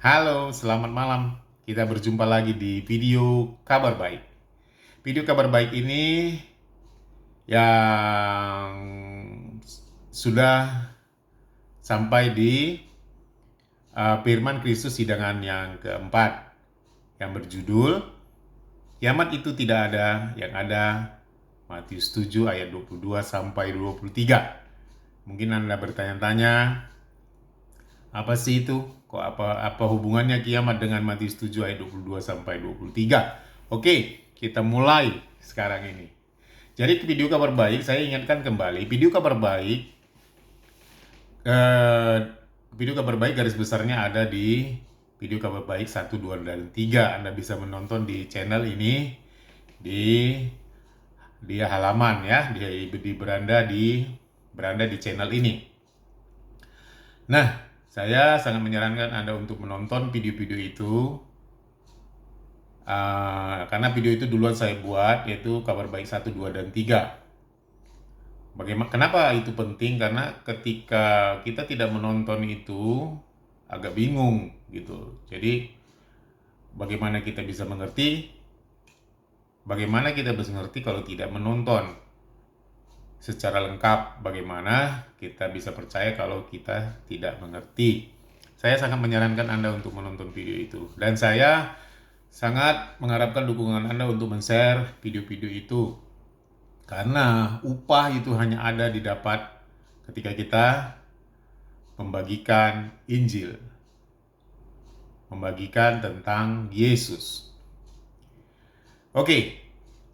Halo, selamat malam. Kita berjumpa lagi di video kabar baik. Video kabar baik ini yang sudah sampai di firman Kristus hidangan yang keempat yang berjudul kiamat itu tidak ada, yang ada Matius 7 ayat 22 sampai 23. Mungkin Anda bertanya-tanya, apa sih itu? Kok apa hubungannya kiamat dengan Matius 7 ayat 22 sampai 23? Oke, kita mulai sekarang ini. Jadi video kabar baik, saya ingatkan kembali, eh, video kabar baik garis besarnya ada di video kabar baik 1, 2, dan 3. Anda bisa menonton di channel ini di halaman ya, di beranda di channel ini. Nah, saya sangat menyarankan Anda untuk menonton video-video itu karena video itu duluan saya buat, yaitu kabar baik 1, 2, dan 3. Kenapa itu penting? Karena ketika kita tidak menonton itu agak bingung gitu. Jadi bagaimana kita bisa mengerti? Bagaimana kita bisa mengerti kalau tidak menonton secara lengkap? Bagaimana kita bisa percaya kalau kita tidak mengerti? Saya sangat menyarankan Anda untuk menonton video itu. Dan saya sangat mengharapkan dukungan Anda untuk men-share video-video itu. Karena upah itu hanya ada didapat ketika kita membagikan Injil. Membagikan tentang Yesus. Oke,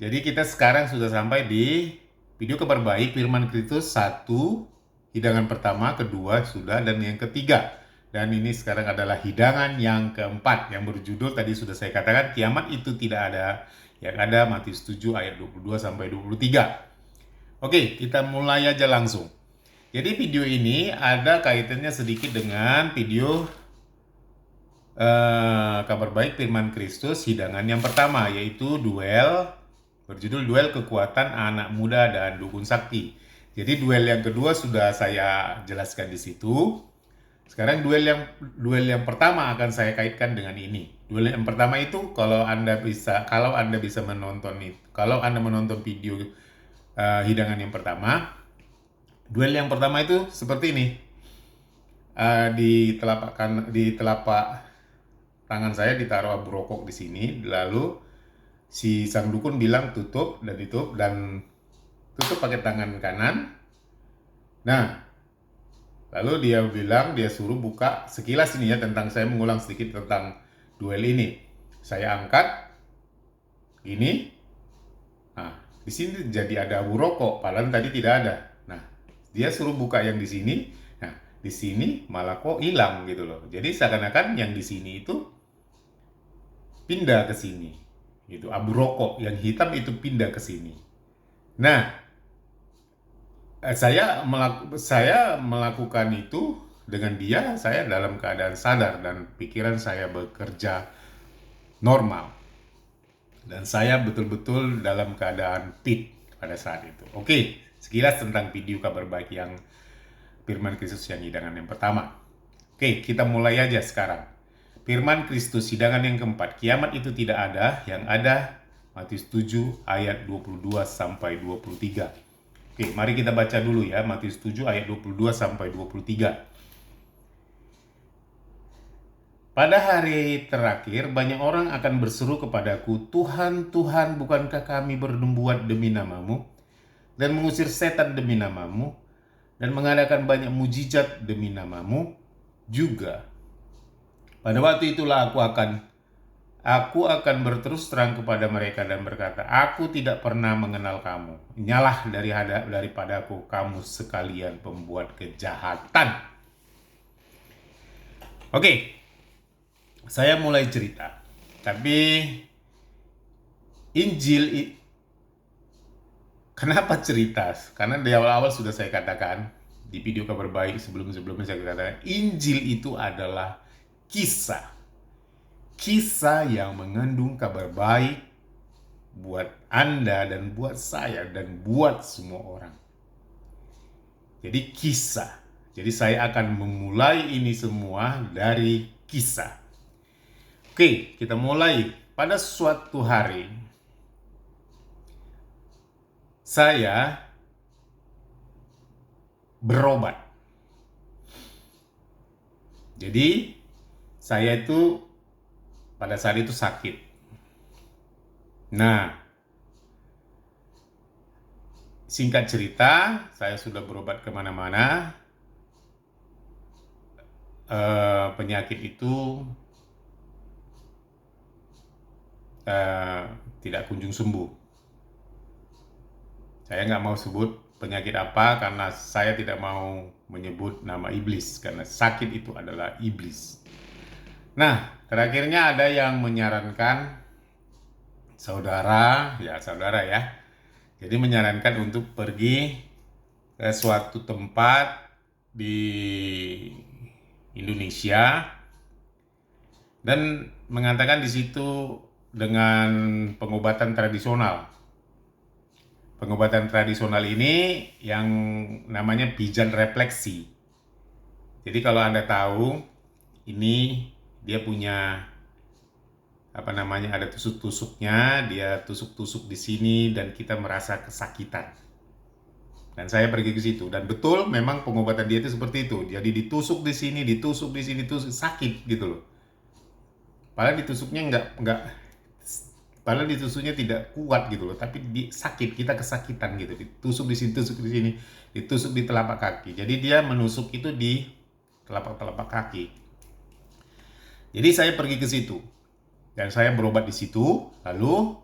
jadi kita sekarang sudah sampai di video kabar baik firman Kristus 1, hidangan pertama, kedua sudah, dan yang ketiga. Dan ini sekarang adalah hidangan yang keempat yang berjudul tadi sudah saya katakan kiamat itu tidak ada, yang ada Matius 7 ayat 22 sampai 23. Oke, kita mulai aja langsung. Jadi video ini ada kaitannya sedikit dengan video kabar baik firman Kristus hidangan yang pertama, yaitu berjudul duel kekuatan anak muda dan dukun sakti. Jadi duel yang kedua sudah saya jelaskan di situ. Sekarang duel yang pertama akan saya kaitkan dengan ini. Duel yang pertama itu kalau Anda bisa menonton itu, kalau Anda menonton video hidangan yang pertama, duel yang pertama itu seperti ini. Di telapak tangan saya ditaruh abu rokok di sini, lalu si sang dukun bilang tutup dan tutup pakai tangan kanan. Nah, lalu dia suruh buka sekilas ini ya, saya mengulang sedikit tentang duel ini. Saya angkat ini. Nah, di sini jadi ada abu rokok, padahal tadi tidak ada. Nah, dia suruh buka yang di sini. Nah, di sini malah kok hilang gitu loh. Jadi seakan-akan yang di sini itu pindah ke sini. Gitu, abu rokok yang hitam itu pindah ke sini. Nah, saya melakukan itu dengan dia, saya dalam keadaan sadar dan pikiran saya bekerja normal. Dan saya betul-betul dalam keadaan fit pada saat itu. Oke, sekilas tentang video kabar baik yang firman Kristus yang hidangan yang pertama. Oke, kita mulai aja sekarang. Firman Kristus hidangan yang keempat, kiamat itu tidak ada, yang ada Matius 7 ayat 22 sampai 23. Oke, mari kita baca dulu ya, Matius 7 ayat 22 sampai 23. Pada hari terakhir, banyak orang akan berseru kepadaku, Tuhan, Tuhan, bukankah kami bernubuat demi namamu, dan mengusir setan demi namamu, dan mengadakan banyak mujizat demi namamu juga. Pada waktu itulah aku akan berterus terang kepada mereka dan berkata, aku tidak pernah mengenal kamu. Nyalah daripadaku kamu sekalian pembuat kejahatan. Oke, saya mulai cerita. Tapi Injil, kenapa cerita? Karena di awal-awal sudah saya katakan, di video kabar baik sebelum-sebelumnya saya katakan, Injil itu adalah kisah yang mengandung kabar baik buat Anda dan buat saya dan buat semua orang. Jadi kisah. Jadi saya akan memulai ini semua dari kisah. Oke, kita mulai. Pada suatu hari, saya berobat. Jadi, saya itu pada saat itu sakit. Nah, singkat cerita, saya sudah berobat kemana-mana. Penyakit itu tidak kunjung sembuh. Saya nggak mau sebut penyakit apa karena saya tidak mau menyebut nama iblis, karena sakit itu adalah iblis. Nah, terakhirnya ada yang menyarankan saudara ya. Jadi menyarankan untuk pergi ke suatu tempat di Indonesia dan mengatakan di situ dengan pengobatan tradisional. Pengobatan tradisional ini yang namanya pijat refleksi. Jadi kalau Anda tahu, ini dia punya ada tusuk-tusuknya, dia tusuk-tusuk di sini dan kita merasa kesakitan. Dan saya pergi ke situ dan betul memang pengobatan dia itu seperti itu. Jadi ditusuk di sini, tusuk sakit gitu loh. Padahal ditusuknya tidak kuat gitu loh, tapi sakit, kita kesakitan gitu. Ditusuk di sini, tusuk di sini, ditusuk di telapak kaki. Jadi dia menusuk itu di telapak kaki. Jadi saya pergi ke situ dan saya berobat di situ. Lalu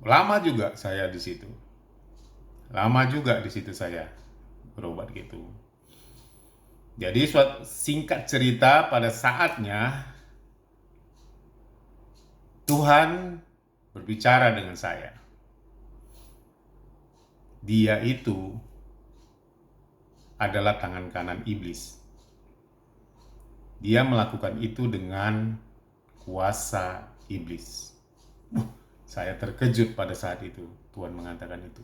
lama juga saya di situ. Saya berobat gitu. Jadi singkat cerita, pada saatnya Tuhan berbicara dengan saya. Dia itu adalah tangan kanan iblis. Dia melakukan itu dengan kuasa iblis. Saya terkejut pada saat itu Tuhan mengatakan itu.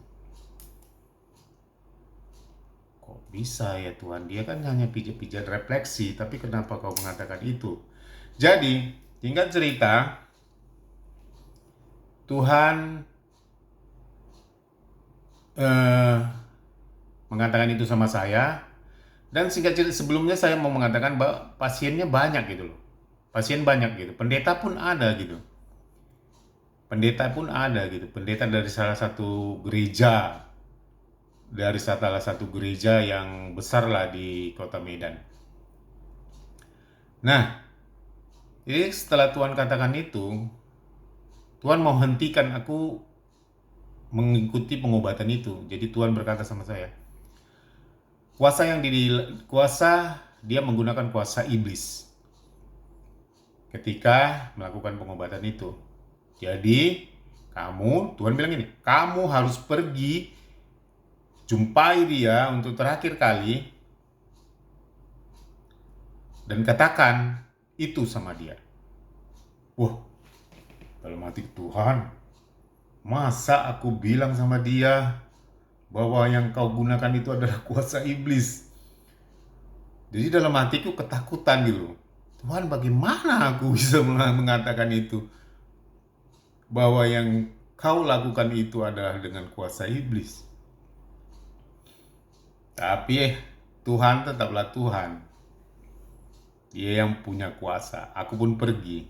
Kok bisa ya Tuhan? Dia kan hanya pijat-pijat refleksi, tapi kenapa kau mengatakan itu? Jadi, singkat cerita, Tuhan mengatakan itu sama saya. Dan singkat cerita, sebelumnya saya mau mengatakan bahwa pasiennya banyak gitu loh. Pasien banyak gitu. Pendeta pun ada gitu. Pendeta dari salah satu gereja. Yang besar lah di kota Medan. Nah, jadi setelah Tuhan katakan itu, Tuhan mau hentikan aku mengikuti pengobatan itu. Jadi Tuhan berkata sama saya, dia menggunakan kuasa iblis ketika melakukan pengobatan itu. Jadi Tuhan bilang ini, kamu harus pergi jumpai dia untuk terakhir kali dan katakan itu sama dia. Wah, dalam hati Tuhan, masa aku bilang sama dia bahwa yang kau gunakan itu adalah kuasa iblis? Jadi dalam hatiku ketakutan gitu. Tuhan, bagaimana aku bisa mengatakan itu? Bahwa yang kau lakukan itu adalah dengan kuasa iblis. Tapi Tuhan tetaplah Tuhan. Dia yang punya kuasa. Aku pun pergi.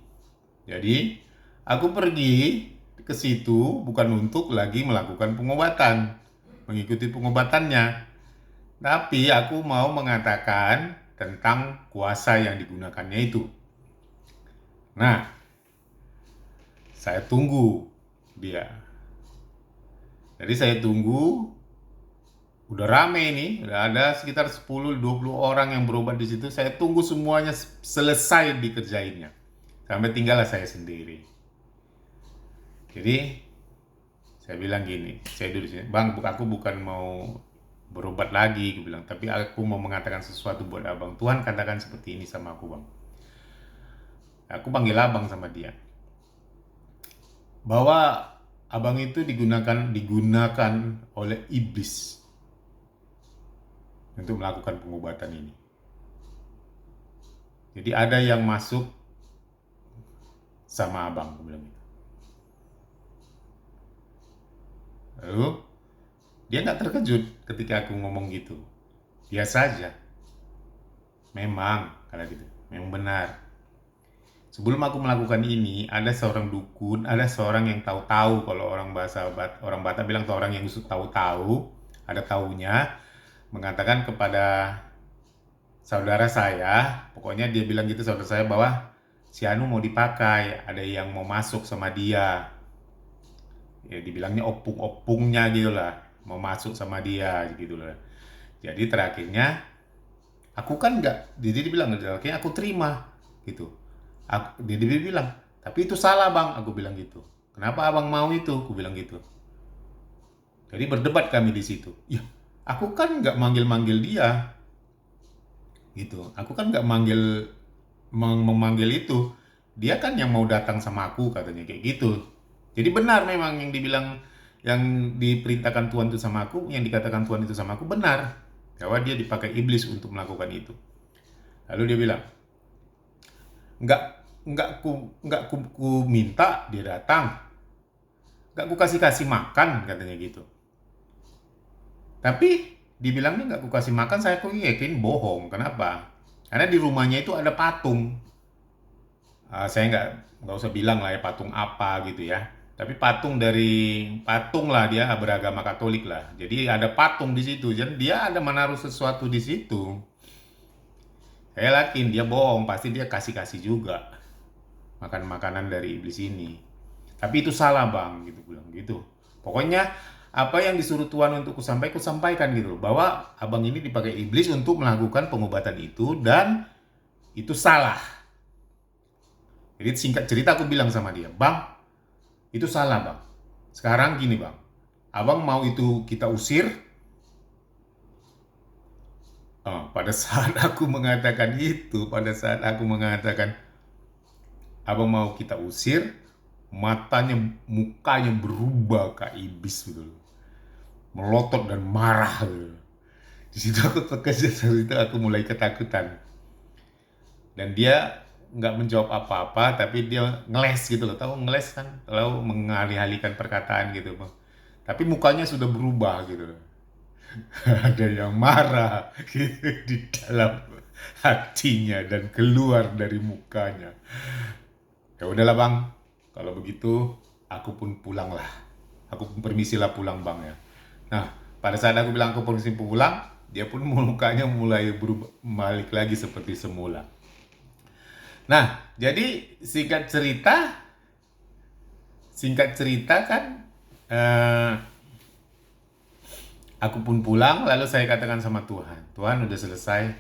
Jadi aku pergi ke situ bukan untuk lagi melakukan pengobatan, mengikuti pengobatannya. Tapi aku mau mengatakan tentang kuasa yang digunakannya itu. Nah, saya tunggu dia. Jadi saya tunggu. Udah rame nih, udah ada sekitar 10-20 orang yang berobat di situ. Saya tunggu semuanya selesai dikerjainnya. Sampai tinggallah saya sendiri. Jadi saya bilang gini, saya duduk di sini, "Bang, aku bukan mau berobat lagi," aku bilang, "tapi aku mau mengatakan sesuatu buat abang. Tuhan katakan seperti ini sama aku, Bang." Aku panggil abang sama dia. Bahwa abang itu digunakan oleh iblis untuk melakukan pengobatan ini. Jadi ada yang masuk sama abang, aku bilang gitu. Lalu dia nggak terkejut ketika aku ngomong gitu. Biasa aja. Memang, kata gitu. Memang benar. Sebelum aku melakukan ini, ada seorang dukun, ada seorang yang tahu-tahu, kalau orang Batak bilang tuh orang yang tahu-tahu, ada taunya, mengatakan kepada saudara saya, pokoknya dia bilang gitu saudara saya bahwa si Anu mau dipakai, ada yang mau masuk sama dia. Ya dibilangnya opung-opungnya gitu lah, mau masuk sama dia gitu lah. Jadi terakhirnya aku kan nggak, jadi dia bilang terakhirnya aku terima gitu. Dia bilang, tapi itu salah bang, aku bilang gitu. Kenapa abang mau itu? Aku bilang gitu. Jadi berdebat kami di situ. Ya, aku kan nggak manggil-manggil dia, gitu. Aku kan nggak memanggil itu. Dia kan yang mau datang sama aku, katanya kayak gitu. Jadi benar memang yang dibilang, yang diperintahkan Tuhan itu sama aku, yang dikatakan Tuhan itu sama aku benar. Bahwa dia dipakai iblis untuk melakukan itu. Lalu dia bilang, nggak ku minta dia datang, nggak ku kasih makan, katanya gitu. Tapi dibilangnya nggak ku kasih makan, saya kok yakin bohong. Kenapa? Karena di rumahnya itu ada patung. Saya nggak usah bilang lah ya patung apa gitu ya. Tapi patung lah, dia beragama Katolik lah. Jadi ada patung di situ. Jadi dia ada menaruh sesuatu di situ. Saya yakin dia bohong, pasti dia kasih juga makan makanan dari iblis ini. Tapi itu salah bang, gitu bilang gitu. Pokoknya apa yang disuruh Tuhan untuk kusampaikan gitu, bahwa abang ini dipakai iblis untuk melakukan pengobatan itu dan itu salah. Jadi singkat cerita aku bilang sama dia, bang, itu salah bang. Sekarang gini bang, abang mau itu kita usir? Pada saat aku mengatakan itu, abang mau kita usir, mukanya berubah kayak iblis gitu loh. Melotot dan marah gitu. Di situ aku terkejut, itu aku mulai ketakutan. Dan dia nggak menjawab apa-apa, tapi dia ngeles gitu loh. Tahu ngeles kan? Tahu mengalih-alihkan perkataan gitu, Bang. Tapi mukanya sudah berubah gitu loh. Ada yang marah gitu di dalam hatinya dan keluar dari mukanya. Ya udahlah bang, kalau begitu aku pun pulang lah. Aku pun permisilah pulang bang ya. Nah, pada saat aku bilang aku permisi pulang, dia pun mukanya mulai berubah balik lagi seperti semula. Nah, jadi singkat cerita kan, eh, aku pun pulang, lalu saya katakan sama Tuhan, Tuhan udah selesai,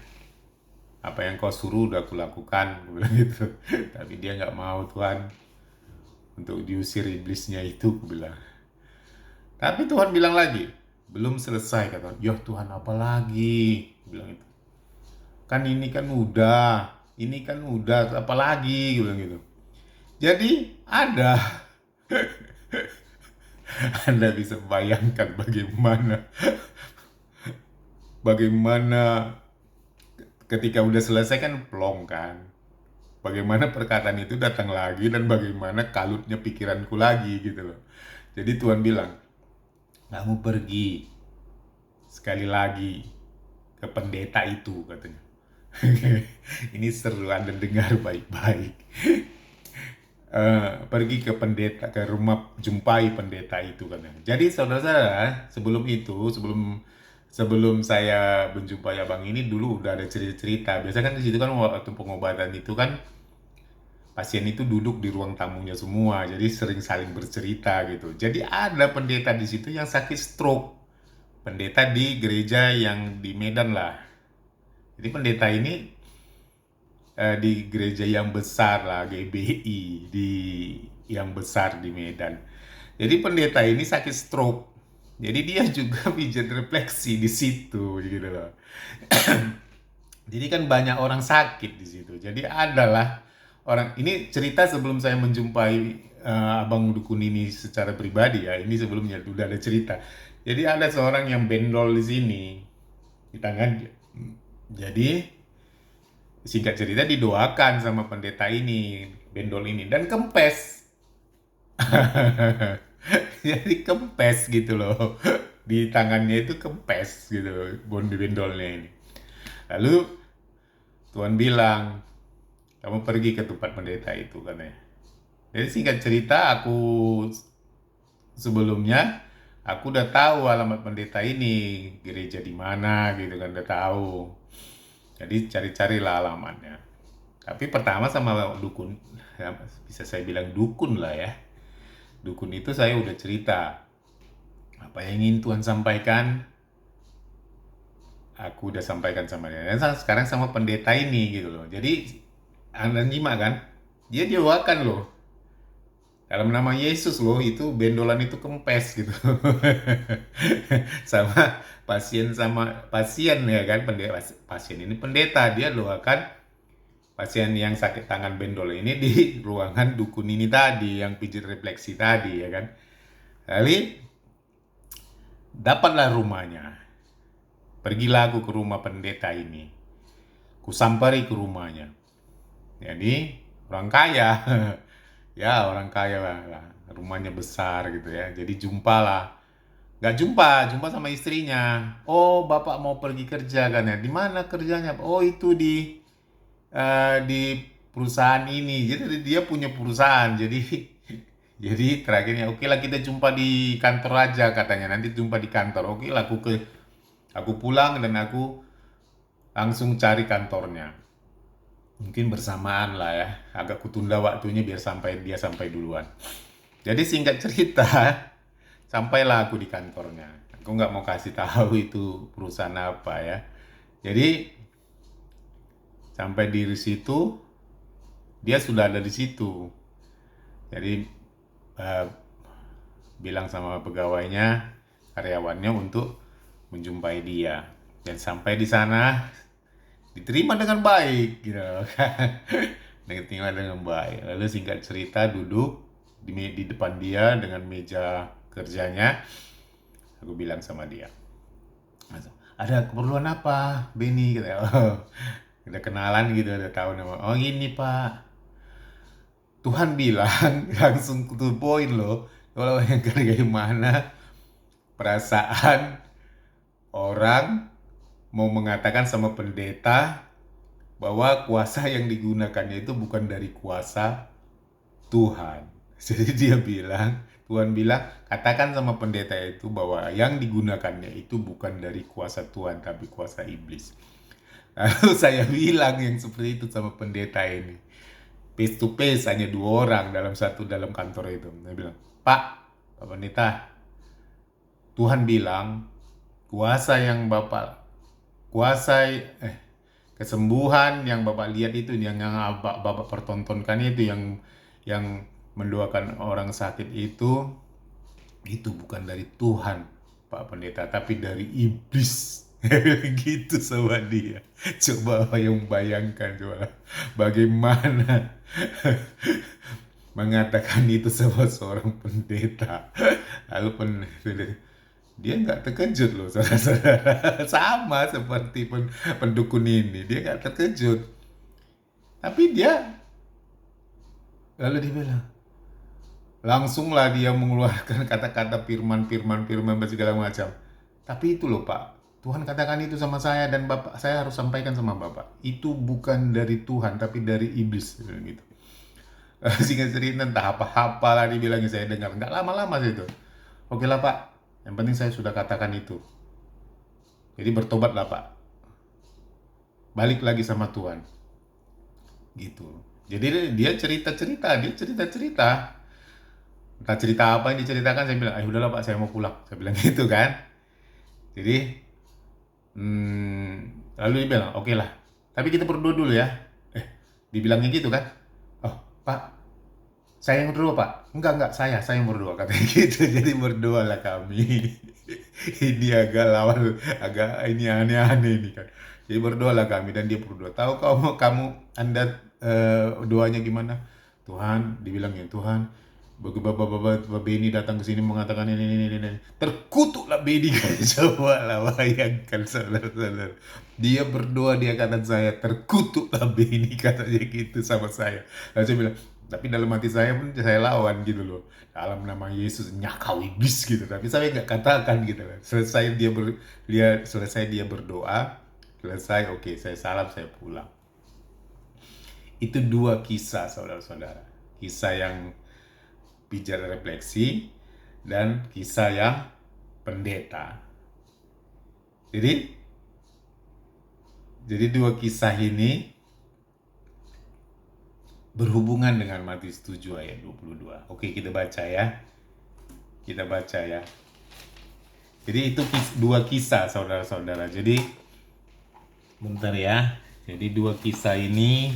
apa yang kau suruh udah aku lakukan, aku bilang gitu. Tapi dia nggak mau Tuhan, untuk diusir iblisnya itu, aku bilang. Tapi Tuhan bilang lagi, belum selesai, kata. Ya Tuhan apa lagi, aku bilang itu. Kan ini kan udah, apa lagi, aku bilang gitu. Jadi ada Anda bisa bayangkan bagaimana ketika udah selesai kan plong kan. Bagaimana perkataan itu datang lagi dan bagaimana kalutnya pikiranku lagi gitu loh. Jadi Tuhan bilang, kamu pergi sekali lagi ke pendeta itu, katanya. Ini seru, Anda dengar baik-baik. Pergi ke pendeta, ke rumah, jumpai pendeta itu, katanya. Jadi saudara-saudara, sebelum saya menjumpai abang ini, dulu udah ada cerita-cerita. Biasanya kan di situ kan waktu pengobatan itu kan pasien itu duduk di ruang tamunya semua, jadi sering saling bercerita gitu. Jadi ada pendeta di situ yang sakit stroke, pendeta di gereja yang di Medan lah. Jadi pendeta ini di gereja yang besar lah, GBI di yang besar di Medan. Jadi pendeta ini sakit stroke, jadi dia juga pijat refleksi di situ gitu loh. Jadi kan banyak orang sakit di situ. Jadi adalah orang ini, cerita sebelum saya menjumpai abang dukun ini secara pribadi ya. Ini sebelumnya udah ada cerita. Jadi ada seorang yang bendol di sini di tangan. Jadi singkat cerita didoakan sama pendeta ini, bendol ini, dan kempes. Jadi kempes gitu loh. Di tangannya itu kempes gitu loh, bendolnya ini. Lalu Tuhan bilang, kamu pergi ke tempat pendeta itu katanya. Jadi singkat cerita, sebelumnya aku udah tahu alamat pendeta ini, gereja di mana gitu kan, udah tahu. Jadi cari-carilah alamatnya. Tapi pertama sama dukun, ya, bisa saya bilang dukun lah ya. Dukun itu saya udah cerita apa yang ingin Tuhan sampaikan, aku udah sampaikan sama dia. Dan sekarang sama pendeta ini gitu loh. Jadi Anda nyimak kan, dia doakan loh. Dalam nama Yesus loh, itu bendolan itu kempes gitu. Sama pasien ya kan, pasien ini pendeta, dia doakan pasien yang sakit tangan bendol ini di ruangan dukun ini tadi, yang pijit refleksi tadi ya kan. Lalu dapatlah rumahnya. Pergilah aku ke rumah pendeta ini. Kusampari ke rumahnya. Jadi orang kaya. Ya orang kaya lah. Rumahnya besar gitu ya. Jadi jumpalah. Gak jumpa sama istrinya. Oh, bapak mau pergi kerja kan ya? Di mana kerjanya? Oh, itu di perusahaan ini. Jadi dia punya perusahaan. Jadi terakhirnya oke lah, kita jumpa di kantor aja katanya. Nanti jumpa di kantor. Oke lah, aku pulang dan aku langsung cari kantornya. Mungkin bersamaan lah ya. Agak kutunda waktunya biar dia sampai duluan. Jadi singkat cerita, sampailah aku di kantornya. Aku nggak mau kasih tahu itu perusahaan apa ya. Jadi sampai di situ, dia sudah ada di situ. Jadi bilang sama pegawainya, karyawannya untuk menjumpai dia. Dan sampai di sana diterima dengan baik gitu kan. Diterima dengan baik. Lalu singkat cerita duduk di depan dia dengan meja kerjanya. Aku bilang sama dia, ada keperluan apa, Benny? Gitu. Oh, udah kenalan gitu, udah tahu nama. Oh gini Pak, Tuhan bilang langsung to the point loh. Kalau yang bagaimana perasaan orang mau mengatakan sama pendeta bahwa kuasa yang digunakannya itu bukan dari kuasa Tuhan. Jadi Tuhan bilang, katakan sama pendeta itu bahwa yang digunakannya itu bukan dari kuasa Tuhan, tapi kuasa iblis. Lalu saya bilang yang seperti itu sama pendeta ini. Face to face, hanya 2 orang dalam kantor itu. Saya bilang, Pak Pendeta, Tuhan bilang, kesembuhan yang Bapak lihat itu, yang Bapak pertontonkan itu, yang mendoakan orang sakit itu bukan dari Tuhan, Pak Pendeta, tapi dari iblis. Gitu sama dia. Coba yang bayangkan, coba bagaimana mengatakan itu sama seorang pendeta. Lalu dia nggak terkejut loh, saudara-saudara. Sama seperti pendukun ini, dia nggak terkejut. Tapi lalu dia bilang, langsunglah dia mengeluarkan kata-kata firman segala macam. Tapi itu loh Pak, Tuhan katakan itu sama saya, dan Bapak, saya harus sampaikan sama Bapak, itu bukan dari Tuhan tapi dari iblis gitu. Singkat cerita, entah apa-apa lah dibilangnya, saya dengar nggak lama-lama sih itu. Oke lah Pak, yang penting saya sudah katakan itu. Jadi bertobatlah Pak, balik lagi sama Tuhan gitu. Jadi dia cerita entah cerita apa yang diceritakan. Saya bilang, udahlah Pak, saya mau pulang, saya bilang gitu kan. Jadi lalu dia bilang, oke lah, tapi kita berdoa dulu ya. Dibilangnya gitu kan. Oh Pak, saya yang berdoa Pak. Enggak, saya yang berdoa, katanya gitu. Jadi berdoalah kami. Ini agak ini aneh-aneh ini kan. Jadi berdoalah kami, dan dia berdoa. Tahu Anda doanya gimana? Tuhan, dibilangnya, Tuhan, Begitu Bapak Beni datang ke sini mengatakan ini. Terkutuklah Beni kan. Coba lah bayangkan saudara-saudara. Dia berdoa di kanan saya, terkutuklah Beni katanya gitu sama saya. Lalu saya bilang, tapi dalam hati saya pun saya lawan gitu loh. Dalam nama Yesus nyakau iblis gitu. Tapi saya nggak katakan gitu loh. Selesai dia berdoa, selesai oke, saya salam, saya pulang. Itu dua kisah saudara-saudara. Kisah yang pijat refleksi dan kisah yang pendeta. Jadi dua kisah ini berhubungan dengan Matius 7 ayat 22. Oke, kita baca ya. Jadi itu dua kisah saudara-saudara. Jadi bentar ya. Jadi dua kisah ini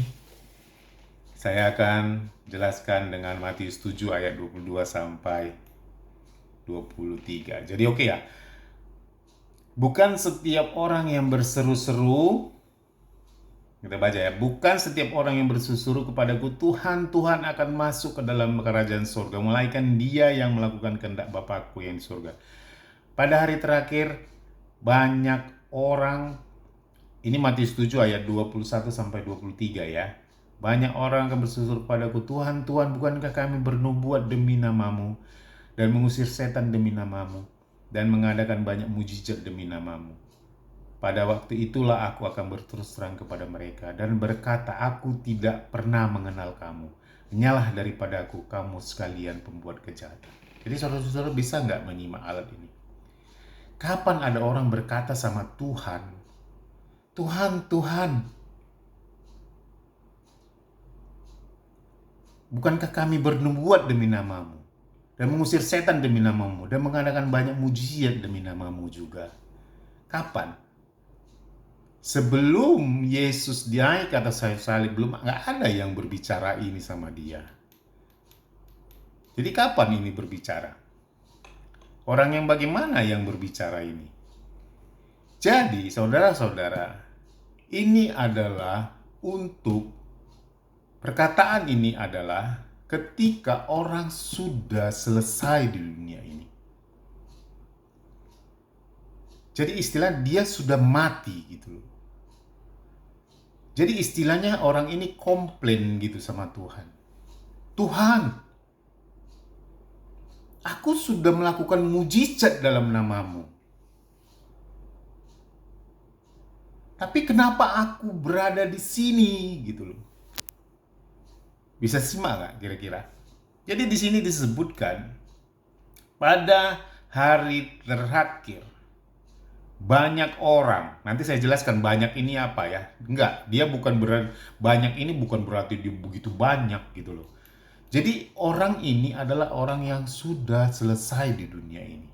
saya akan jelaskan dengan Matius 7 ayat 22 sampai 23. Jadi oke ya. Bukan setiap orang yang berseru-seru, kita baca ya, bukan setiap orang yang berseru-seru kepadaku, Tuhan, Tuhan akan masuk ke dalam kerajaan surga, melainkan dia yang melakukan kehendak Bapakku yang di surga. Pada hari terakhir, banyak orang, ini Matius 7 ayat 21 sampai 23 ya. Banyak orang akan berseru kepadaku, Tuhan, Tuhan, bukankah kami bernubuat demi namamu dan mengusir setan demi namamu dan mengadakan banyak mujizat demi namamu? Pada waktu itulah aku akan berterus terang kepada mereka dan berkata, aku tidak pernah mengenal kamu. Menyalah daripada aku, kamu sekalian pembuat kejahatan. Jadi saudara-saudara bisa nggak menyimak alat ini? Kapan ada orang berkata sama Tuhan, Tuhan, Tuhan, bukankah kami bernubuat demi namamu dan mengusir setan demi namamu dan mengadakan banyak mujizat demi namamu juga? Kapan? Sebelum Yesus naik ke atas kayu salib, belum nggak ada yang berbicara ini sama dia. Jadi kapan ini berbicara? Orang yang bagaimana yang berbicara ini? Jadi saudara-saudara, ini adalah untuk perkataan ini adalah ketika orang sudah selesai di dunia ini. Jadi istilah dia sudah mati gitu loh. Jadi istilahnya orang ini komplain gitu sama Tuhan. Tuhan, aku sudah melakukan mujizat dalam namamu. Tapi kenapa aku berada di sini gitu loh. Bisa simak nggak kira-kira? Jadi di sini disebutkan pada hari terakhir banyak orang, nanti saya jelaskan banyak ini apa ya. Enggak, dia bukan berarti banyak ini bukan berarti dia begitu banyak gitu loh. Jadi orang ini adalah orang yang sudah selesai di dunia ini.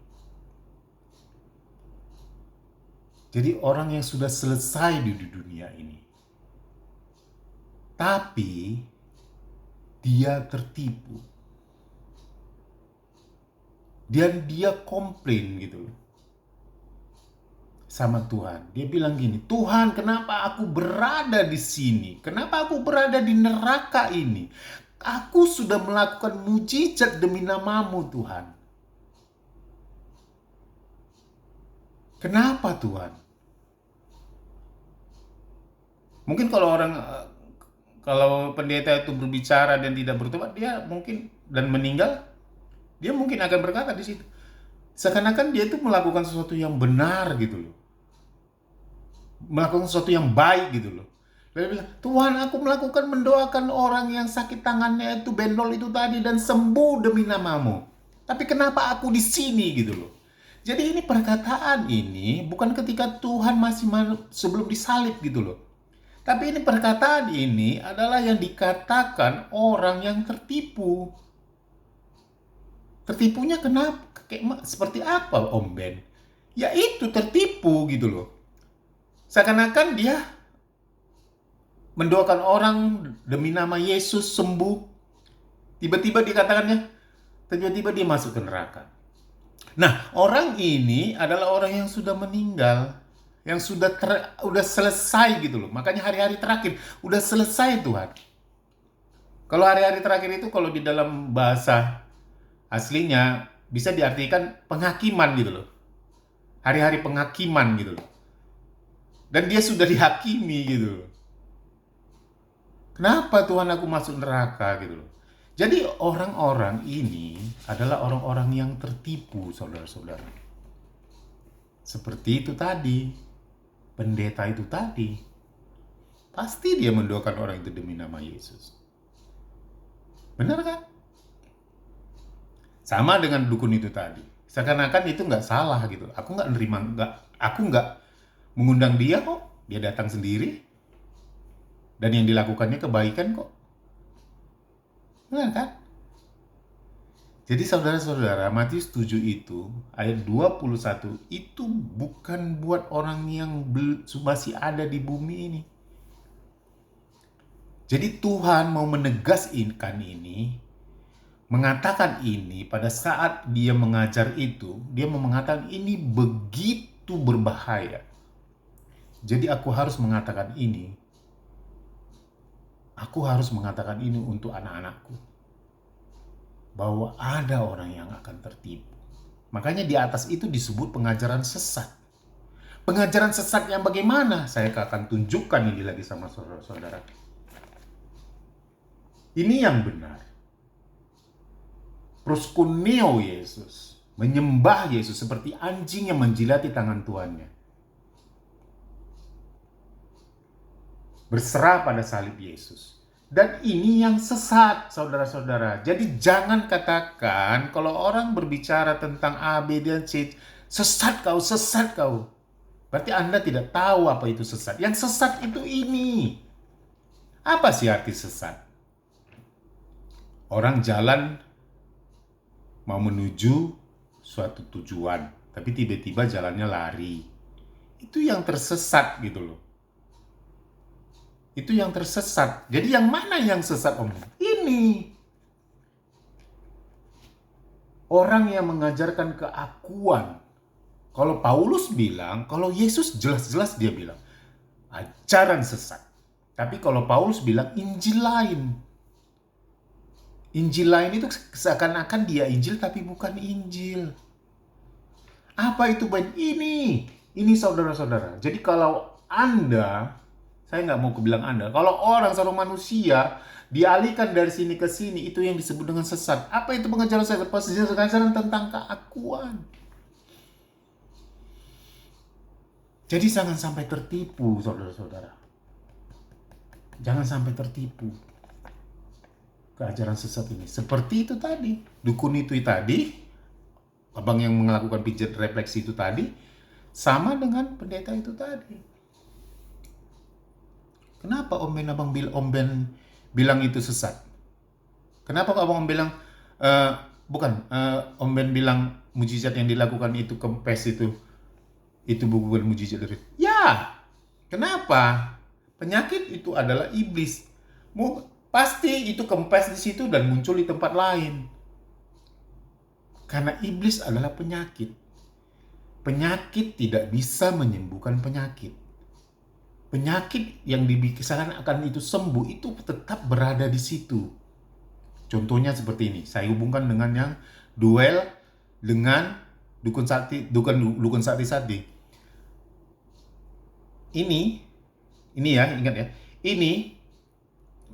Jadi orang yang sudah selesai di dunia ini. Tapi dia tertipu. Dan dia komplain gitu loh sama Tuhan. Dia bilang gini, Tuhan, kenapa aku berada di sini? Kenapa aku berada di neraka ini? Aku sudah melakukan mujizat demi namamu, Tuhan. Kenapa, Tuhan? Mungkin kalau pendeta itu berbicara dan tidak bertobat, dia mungkin dan meninggal, dia mungkin akan berkata di situ, seakan-akan dia itu melakukan sesuatu yang benar gitu loh. Melakukan sesuatu yang baik gitu loh. Dia bilang, Tuhan, aku melakukan mendoakan orang yang sakit tangannya itu bendol itu tadi dan sembuh demi namamu. Tapi kenapa aku di sini gitu loh. Jadi ini perkataan ini bukan ketika Tuhan masih sebelum disalib gitu loh. Tapi ini perkataan ini adalah yang dikatakan orang yang tertipu. Tertipunya kenapa? Seperti apa Om Ben? Ya itu tertipu gitu loh. Seakan-akan dia mendoakan orang demi nama Yesus sembuh. Tiba-tiba dikatakannya, tiba-tiba dia masuk ke neraka. Nah, orang ini adalah orang yang sudah meninggal, yang sudah selesai gitu loh. Makanya hari-hari terakhir udah selesai Tuhan. Kalau hari-hari terakhir itu kalau di dalam bahasa Aslinya bisa diartikan penghakiman gitu loh. Hari-hari penghakiman gitu loh. Dan dia sudah dihakimi gitu loh. Kenapa Tuhan aku masuk neraka gitu loh. Jadi orang-orang ini adalah orang-orang yang tertipu, saudara-saudara. Seperti itu tadi, pendeta itu tadi. Pasti dia mendoakan orang itu demi nama Yesus. Benar kan? Sama dengan dukun itu tadi. Seakan-akan itu nggak salah gitu. Aku nggak nerima, aku nggak mengundang dia kok. Dia datang sendiri. Dan yang dilakukannya kebaikan kok. Benar kan? Jadi saudara-saudara, Matius 7 itu, ayat 21, itu bukan buat orang yang masih ada di bumi ini. Jadi Tuhan mau menegaskan ini, mengatakan ini pada saat dia mengajar itu, dia mau mengatakan ini begitu berbahaya. Jadi aku harus mengatakan ini. Aku harus mengatakan ini untuk anak-anakku. Bahwa ada orang yang akan tertipu. Makanya di atas itu disebut pengajaran sesat. Pengajaran sesat yang bagaimana? Saya akan tunjukkan ini lagi sama saudara-saudara. Ini yang benar. Proskuneo Yesus. Menyembah Yesus seperti anjing yang menjilati tangan tuannya. Berserah pada salib Yesus. Dan ini yang sesat, saudara-saudara. Jadi jangan katakan kalau orang berbicara tentang A, B, dan C, sesat kau, sesat kau. Berarti Anda tidak tahu apa itu sesat. Yang sesat itu ini. Apa sih arti sesat? Orang jalan mau menuju suatu tujuan, tapi tiba-tiba jalannya lari. Itu yang tersesat gitu loh. Itu yang tersesat. Jadi yang mana yang sesat, Om? Ini. Orang yang mengajarkan keakuan. Kalau Paulus bilang, kalau Yesus jelas-jelas dia bilang, ajaran sesat. Tapi kalau Paulus bilang, Injil lain. Injil lain itu seakan-akan dia Injil tapi bukan Injil. Apa itu Ben? Ini saudara-saudara. Jadi kalau Anda, saya nggak mau bilang Anda, kalau orang seorang manusia dialihkan dari sini ke sini, itu yang disebut dengan sesat. Apa itu pengajaran sesat? Pengajaran tentang keakuan. Jadi jangan sampai tertipu, saudara-saudara. Jangan sampai tertipu keajaran sesat ini. Seperti itu tadi, dukun itu tadi, abang yang melakukan pijat refleksi itu tadi, sama dengan pendeta itu tadi. Kenapa Om Ben bilang itu sesat? Kenapa abang bilang Om Ben bilang mujizat yang dilakukan itu kempes itu bukan mujizat dari? Ya, kenapa? Penyakit itu adalah iblis. Pasti itu kempes di situ dan muncul di tempat lain. Karena iblis adalah penyakit. Penyakit tidak bisa menyembuhkan penyakit. Penyakit yang dibicarakan akan itu sembuh itu tetap berada di situ. Contohnya seperti ini. Saya hubungkan dengan yang duel dengan dukun sakti. Ini ya, ingat ya. Ini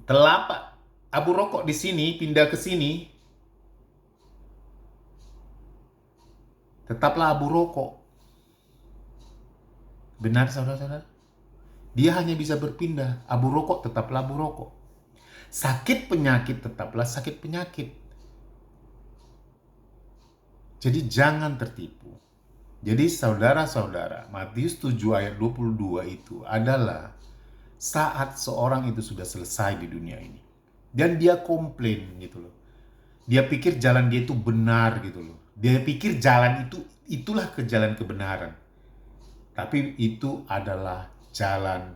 telapak abu rokok di sini pindah ke sini, tetaplah abu rokok. Benar saudara-saudara? Dia hanya bisa berpindah. Abu rokok tetaplah abu rokok. Sakit penyakit tetaplah sakit penyakit. Jadi jangan tertipu. Jadi saudara-saudara, Matius 7 ayat 22 itu adalah saat seorang itu sudah selesai di dunia ini. Dan dia komplain gitu loh. Dia pikir jalan dia itu benar gitu loh. Dia pikir jalan itulah ke jalan kebenaran. Tapi itu adalah jalan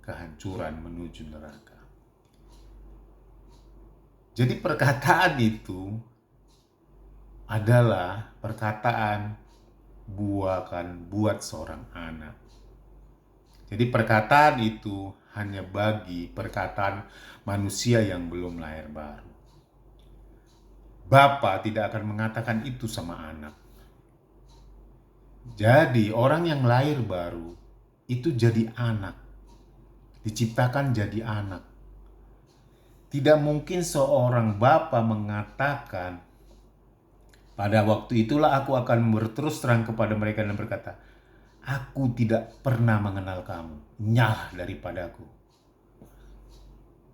kehancuran menuju neraka. Jadi perkataan itu adalah perkataan buat seorang anak. Jadi perkataan itu hanya bagi perkataan manusia yang belum lahir baru. Bapa tidak akan mengatakan itu sama anak. Jadi orang yang lahir baru itu jadi anak, diciptakan jadi anak. Tidak mungkin seorang bapa mengatakan, pada waktu itulah aku akan berterus terang kepada mereka dan berkata, aku tidak pernah mengenal kamu, nyala daripadaku,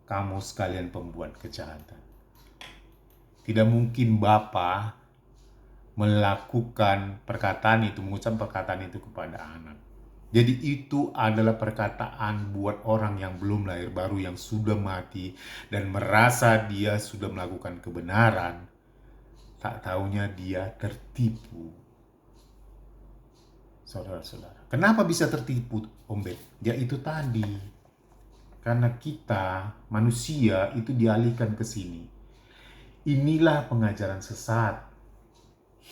kamu sekalian pembuat kejahatan. Tidak mungkin bapa melakukan perkataan itu, mengucap perkataan itu kepada anak. Jadi itu adalah perkataan buat orang yang belum lahir baru, yang sudah mati dan merasa dia sudah melakukan kebenaran. Tak taunya dia tertipu. Saudara-saudara, kenapa bisa tertipu, Om Bet? Ya itu tadi. Karena kita, manusia, itu dialihkan ke sini. Inilah pengajaran sesat.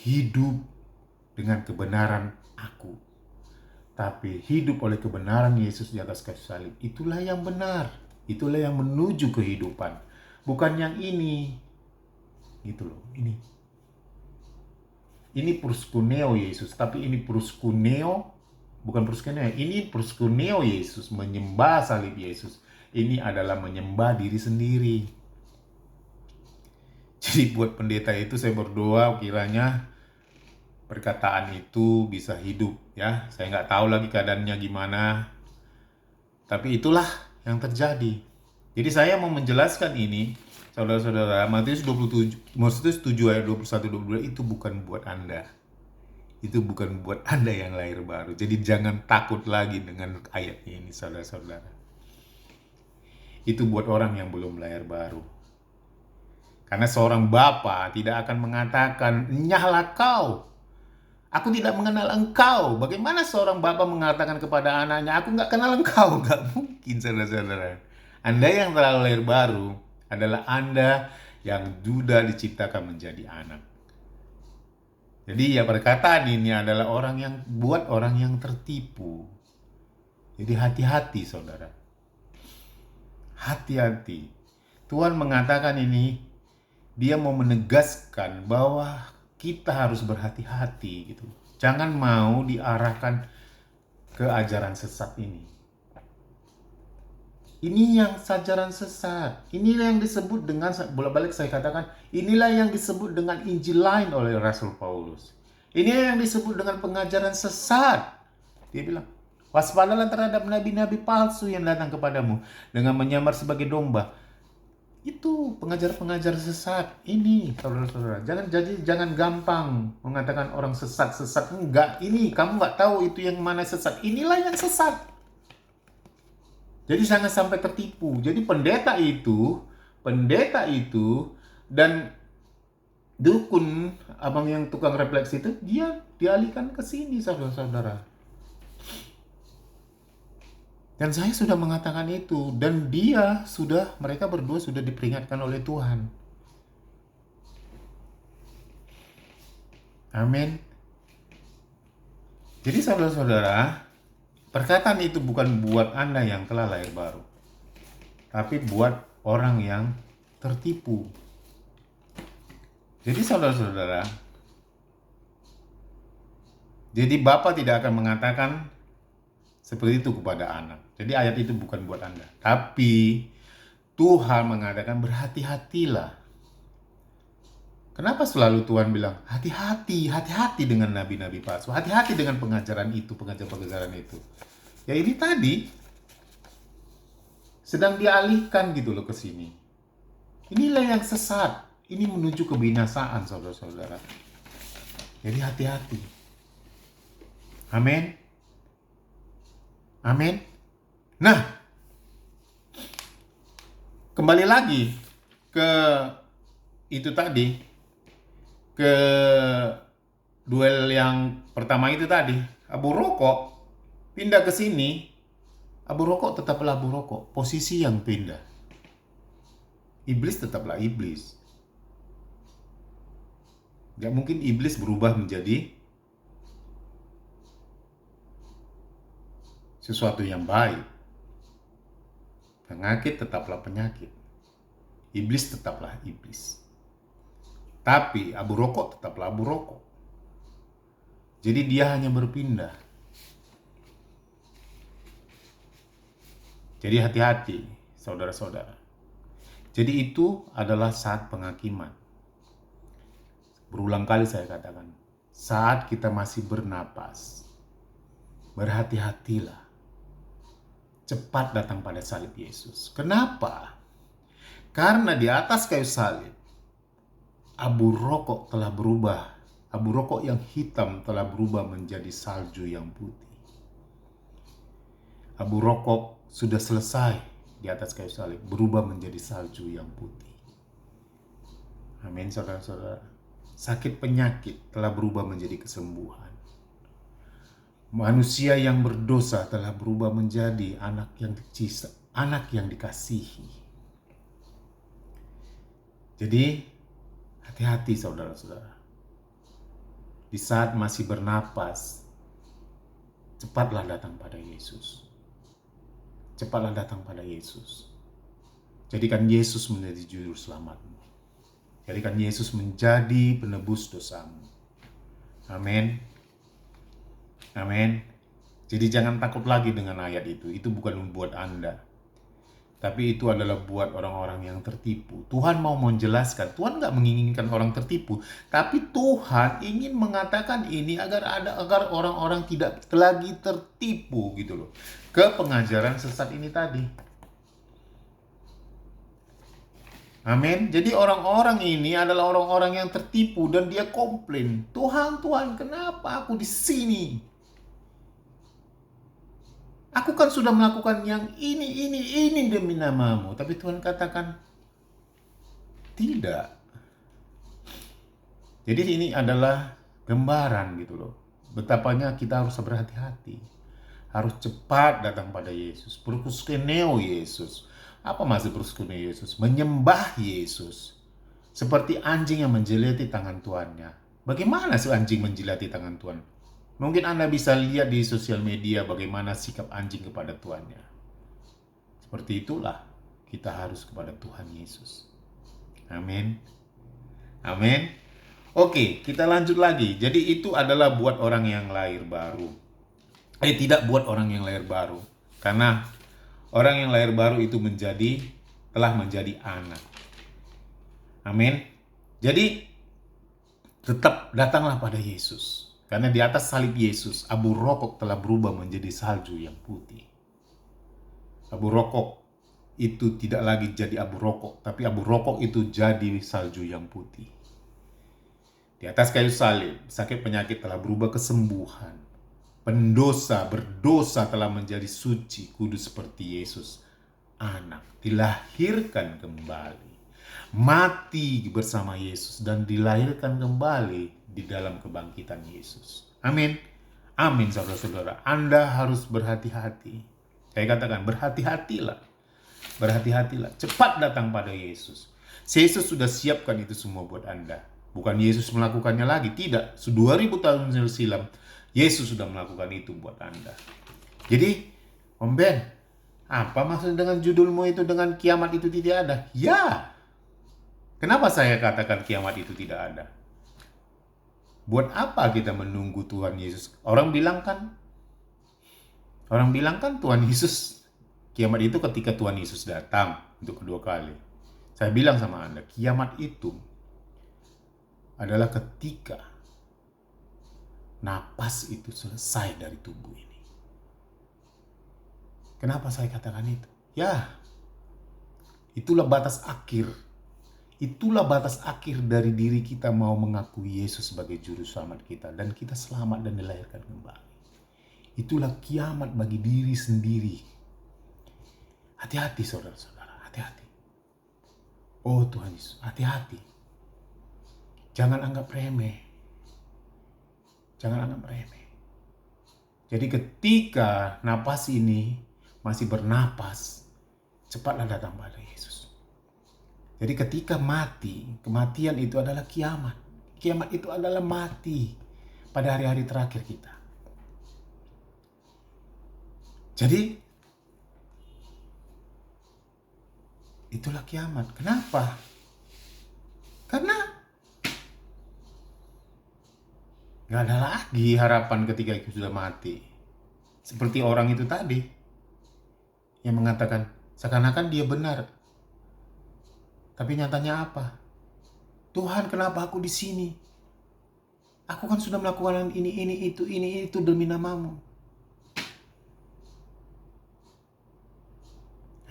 Hidup dengan kebenaran aku. Tapi hidup oleh kebenaran Yesus di atas kayu salib. Itulah yang benar. Itulah yang menuju kehidupan. Bukan yang ini. Gitu loh, ini. Ini proskuneo Yesus, tapi ini proskuneo, bukan proskuneo, ini proskuneo Yesus, menyembah salib Yesus. Ini adalah menyembah diri sendiri. Jadi buat pendeta itu saya berdoa kiranya perkataan itu bisa hidup ya. Saya nggak tahu lagi keadaannya gimana, tapi itulah yang terjadi. Jadi saya mau menjelaskan ini, saudara-saudara, Matius 7 ayat 21-22 itu bukan buat Anda. Itu bukan buat Anda yang lahir baru. Jadi jangan takut lagi dengan ayat ini, saudara-saudara. Itu buat orang yang belum lahir baru. Karena seorang bapa tidak akan mengatakan, nyahlah kau, aku tidak mengenal engkau. Bagaimana seorang bapa mengatakan kepada anaknya, aku nggak kenal engkau? Nggak mungkin, saudara-saudara. Anda yang telah lahir baru adalah Anda yang sudah diciptakan menjadi anak. Jadi ya perkataan ini adalah buat orang yang tertipu. Jadi hati-hati, saudara. Hati-hati. Tuhan mengatakan ini, dia mau menegaskan bahwa kita harus berhati-hati gitu. Jangan mau diarahkan ke ajaran sesat ini. Ini yang ajaran sesat. Inilah yang disebut dengan, bolak-balik saya katakan, inilah yang disebut dengan Injil lain oleh Rasul Paulus. Inilah yang disebut dengan pengajaran sesat. Dia bilang, waspadalah terhadap nabi-nabi palsu yang datang kepadamu dengan menyamar sebagai domba. Itu pengajar-pengajar sesat ini, saudara-saudara. Jangan gampang mengatakan orang sesat. Enggak, ini kamu nggak tahu itu yang mana sesat. Inilah yang sesat. Jadi jangan sampai tertipu. Jadi pendeta itu dan dukun, abang yang tukang refleksi itu, dia dialihkan ke sini, saudara-saudara. Dan saya sudah mengatakan itu, dan mereka berdua sudah diperingatkan oleh Tuhan. Amin. Jadi saudara-saudara, perkataan itu bukan buat Anda yang telah lahir baru, tapi buat orang yang tertipu. Jadi saudara-saudara, jadi Bapa tidak akan mengatakan seperti itu kepada anak. Jadi ayat itu bukan buat Anda. Tapi Tuhan mengatakan berhati-hatilah. Kenapa selalu Tuhan bilang hati-hati dengan nabi-nabi palsu, hati-hati dengan pengajaran itu. Ya ini tadi sedang dialihkan gitu loh ke sini. Inilah yang sesat. Ini menuju kebinasaan, saudara-saudara. Jadi hati-hati. Amin. Amin. Nah, kembali lagi ke itu tadi, ke duel yang pertama itu tadi. Abu Rokok pindah ke sini. Abu Rokok tetaplah Abu Rokok, posisi yang pindah. Iblis tetaplah iblis. Gak mungkin iblis berubah menjadi sesuatu yang baik. Penyakit tetaplah penyakit. Iblis tetaplah iblis. Tapi abu rokok tetaplah abu rokok. Jadi dia hanya berpindah. Jadi hati-hati, saudara-saudara. Jadi itu adalah saat penghakiman. Berulang kali saya katakan, saat kita masih bernapas, berhati-hatilah. Cepat datang pada salib Yesus. Kenapa? Karena di atas kayu salib, abu rokok telah berubah. Abu rokok yang hitam telah berubah menjadi salju yang putih. Abu rokok sudah selesai di atas kayu salib, berubah menjadi salju yang putih. Amin, saudara-saudara. Sakit penyakit telah berubah menjadi kesembuhan. Manusia yang berdosa telah berubah menjadi anak yang dikasihi. Jadi, hati-hati saudara-saudara. Di saat masih bernapas, cepatlah datang pada Yesus. Cepatlah datang pada Yesus. Jadikan Yesus menjadi juru selamatmu. Jadikan Yesus menjadi penebus dosamu. Amin. Amin. Jadi jangan takut lagi dengan ayat itu. Itu bukan buat Anda. Tapi itu adalah buat orang-orang yang tertipu. Tuhan mau menjelaskan. Tuhan nggak menginginkan orang tertipu. Tapi Tuhan ingin mengatakan ini agar orang-orang tidak lagi tertipu gitu loh. Ke pengajaran sesat ini tadi. Amin. Jadi orang-orang ini adalah orang-orang yang tertipu dan dia komplain. Tuhan, kenapa aku di sini? Aku kan sudah melakukan yang ini demi namamu. Tapi Tuhan katakan, tidak. Jadi ini adalah gambaran gitu loh. Betapanya kita harus berhati-hati. Harus cepat datang pada Yesus. Proskuneo Yesus. Apa maksud proskuneo Yesus? Menyembah Yesus. Seperti anjing yang menjilati tangan tuannya. Bagaimana si anjing menjilati tangan tuan? Mungkin Anda bisa lihat di sosial media bagaimana sikap anjing kepada tuannya. Seperti itulah kita harus kepada Tuhan Yesus. Amin. Amin. Oke, kita lanjut lagi. Jadi itu adalah buat orang yang lahir baru. Tidak buat orang yang lahir baru. Karena orang yang lahir baru itu telah menjadi anak. Amin. Jadi tetap datanglah pada Yesus. Karena di atas salib Yesus, abu rokok telah berubah menjadi salju yang putih. Abu rokok itu tidak lagi jadi abu rokok, tapi abu rokok itu jadi salju yang putih. Di atas kayu salib, sakit penyakit telah berubah kesembuhan. Pendosa berdosa telah menjadi suci, kudus seperti Yesus. Anak dilahirkan kembali. Mati bersama Yesus dan dilahirkan kembali di dalam kebangkitan Yesus. Amin. Amin saudara-saudara. Anda harus berhati-hati. Saya katakan berhati-hatilah. Berhati-hatilah. Cepat datang pada Yesus. Yesus sudah siapkan itu semua buat Anda. Bukan Yesus melakukannya lagi. Tidak. 2000 tahun silam Yesus sudah melakukan itu buat Anda. Jadi, Om Ben, apa maksud dengan judulmu itu dengan kiamat itu tidak ada? Ya. Kenapa saya katakan kiamat itu tidak ada? Buat apa kita menunggu Tuhan Yesus? Orang bilang kan Tuhan Yesus, kiamat itu ketika Tuhan Yesus datang untuk kedua kali. Saya bilang sama Anda, kiamat itu adalah ketika napas itu selesai dari tubuh ini. Kenapa saya katakan itu? Ya, itulah batas akhir. Itulah batas akhir dari diri kita mau mengakui Yesus sebagai juru selamat kita. Dan kita selamat dan dilahirkan kembali. Itulah kiamat bagi diri sendiri. Hati-hati saudara-saudara, hati-hati. Oh Tuhan Yesus, hati-hati. Jangan anggap remeh. Jangan anggap remeh. Jadi ketika napas ini masih bernapas, cepatlah datang pada Yesus. Jadi ketika mati, kematian itu adalah kiamat. Kiamat itu adalah mati pada hari-hari terakhir kita. Jadi itulah kiamat. Kenapa? Karena Nggak ada lagi harapan ketika itu sudah mati. Seperti orang itu tadi yang mengatakan seakan-akan dia benar, tapi nyatanya apa? Tuhan, kenapa aku di sini? Aku kan sudah melakukan ini itu demi namamu.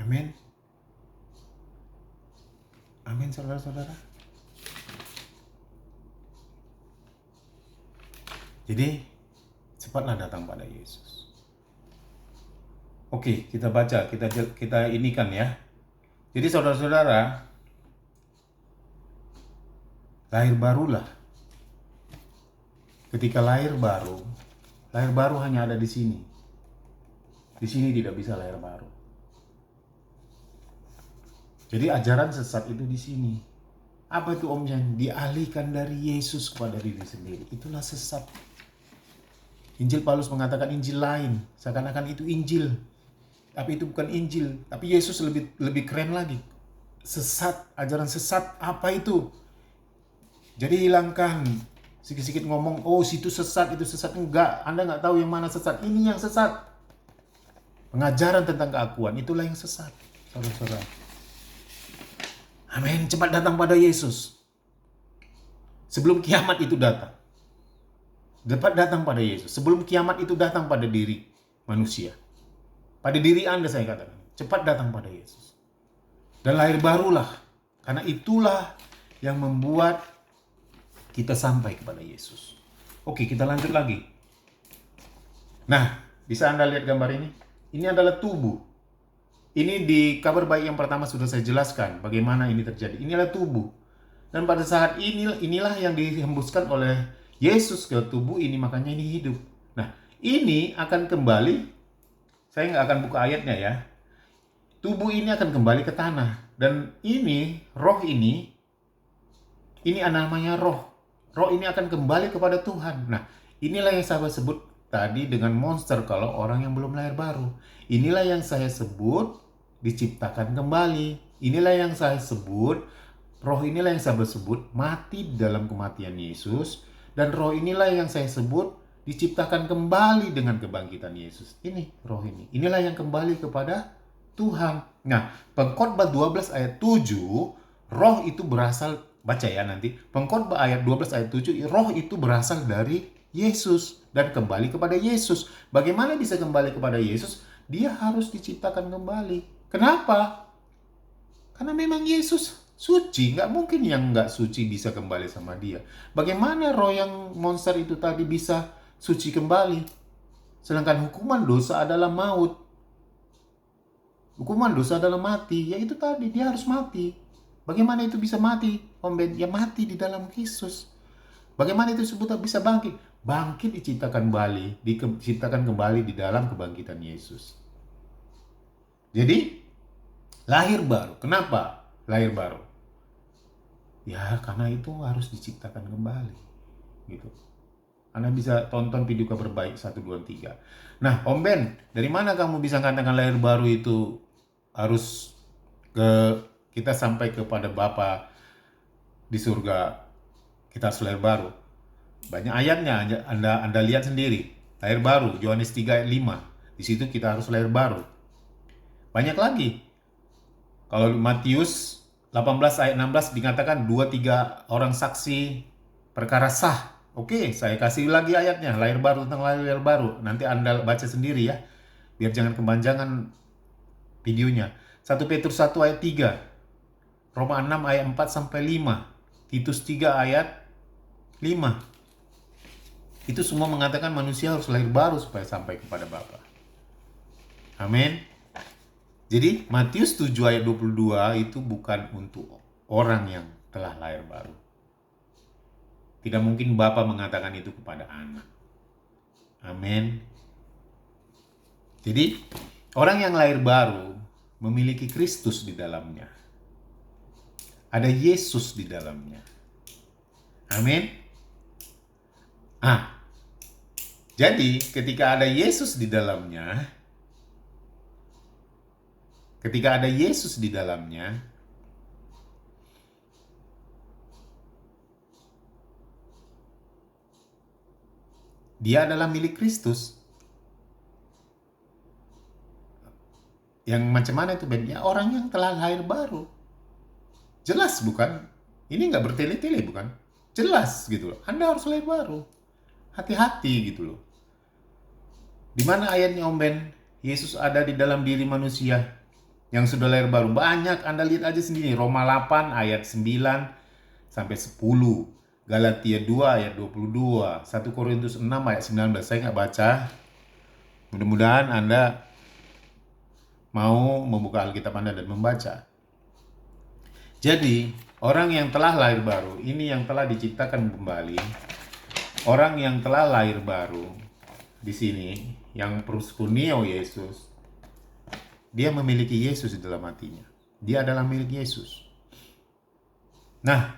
Amin. Amin, saudara-saudara. Jadi, cepatlah datang pada Yesus. Oke, kita baca, kita ini kan ya. Jadi saudara-saudara, lahir barulah. Ketika lahir baru hanya ada di sini. Di sini tidak bisa lahir baru. Jadi ajaran sesat itu di sini. Apa itu Om Jan? Dialihkan dari Yesus kepada diri sendiri. Itulah sesat. Injil Paulus mengatakan Injil lain. Seakan-akan itu Injil. Tapi itu bukan Injil. Tapi Yesus lebih keren lagi. Sesat, ajaran sesat apa itu? Jadi hilangkan. Sikit-sikit ngomong, oh situ sesat, itu sesat. Enggak, Anda nggak tahu yang mana sesat. Ini yang sesat. Pengajaran tentang keakuan, itulah yang sesat. Saudara-saudara. Amin, cepat datang pada Yesus. Sebelum kiamat itu datang. Cepat datang pada Yesus. Sebelum kiamat itu datang pada diri manusia. Pada diri Anda saya katakan. Cepat datang pada Yesus. Dan lahir barulah. Karena itulah yang membuat kita sampai kepada Yesus. Oke, kita lanjut lagi. Nah, bisa Anda lihat gambar ini? Ini adalah tubuh. Ini di kabar baik yang pertama sudah saya jelaskan bagaimana ini terjadi. Inilah tubuh. Dan pada saat inilah yang dihembuskan oleh Yesus ke tubuh ini, makanya ini hidup. Nah, ini akan kembali, saya nggak akan buka ayatnya ya. Tubuh ini akan kembali ke tanah. Dan ini, roh ini namanya roh. Roh ini akan kembali kepada Tuhan. Nah, inilah yang saya sebut tadi dengan monster kalau orang yang belum lahir baru. Inilah yang saya sebut diciptakan kembali. Inilah yang saya sebut, roh inilah yang saya sebut mati dalam kematian Yesus. Dan roh inilah yang saya sebut diciptakan kembali dengan kebangkitan Yesus. Ini roh ini. Inilah yang kembali kepada Tuhan. Nah, Pengkhotbah 12 ayat 7, roh itu berasal, baca ya nanti, Pengkhotbah ayat 12 ayat 7, roh itu berasal dari Yesus dan kembali kepada Yesus. Bagaimana bisa kembali kepada Yesus? Dia harus diciptakan kembali. Kenapa? Karena memang Yesus suci, nggak mungkin yang nggak suci bisa kembali sama dia. Bagaimana roh yang monster itu tadi bisa suci kembali? Sedangkan hukuman dosa adalah maut. Hukuman dosa adalah mati, yaitu tadi dia harus mati. Bagaimana itu bisa mati? Om Ben, ya mati di dalam Yesus. Bagaimana itu disebut bisa bangkit? Bangkit diciptakan kembali di dalam kebangkitan Yesus. Jadi, lahir baru. Kenapa lahir baru? Ya, karena itu harus diciptakan kembali. Gitu. Anda bisa tonton video kabar baik 1, 2, 3. Nah, Om Ben, dari mana kamu bisa katakan lahir baru itu harus kita sampai kepada Bapa di surga, kita harus lahir baru? Banyak ayatnya, Anda lihat sendiri. Lahir baru, Yohanes 3 ayat 5. Di situ kita harus lahir baru. Banyak lagi. Kalau Matius 18 ayat 16 dikatakan 2-3 orang saksi perkara sah. Oke, saya kasih lagi ayatnya, lahir baru, tentang lahir baru. Nanti Anda baca sendiri ya, biar jangan kepanjangan videonya. 1 Petrus 1 ayat 3, Roma 6 ayat 4 sampai 5, Titus 3 ayat 5. Itu semua mengatakan manusia harus lahir baru supaya sampai kepada Bapa. Amin. Jadi Matius 7 ayat 22 itu bukan untuk orang yang telah lahir baru. Tidak mungkin Bapa mengatakan itu kepada anak. Amin. Jadi orang yang lahir baru memiliki Kristus di dalamnya. Ada Yesus di dalamnya. Amin. Jadi ketika ada Yesus di dalamnya, Dia adalah milik Kristus. Yang macam mana itu Ben? Ya orang yang telah lahir baru. Jelas bukan? Ini nggak bertele-tele bukan? Jelas gitu loh. Anda harus lahir baru. Hati-hati gitu loh. Di mana ayatnya Om Ben? Yesus ada di dalam diri manusia yang sudah lahir baru. Banyak, Anda lihat aja sendiri. Roma 8 ayat 9 sampai 10. Galatia 2 ayat 22. 1 Korintus 6 ayat 19. Saya nggak baca. Mudah-mudahan Anda mau membuka Alkitab Anda dan membaca. Jadi, orang yang telah lahir baru, ini yang telah diciptakan kembali. Orang yang telah lahir baru di sini, yang proskuneo Yesus, dia memiliki Yesus di dalam hatinya. Dia adalah milik Yesus. Nah,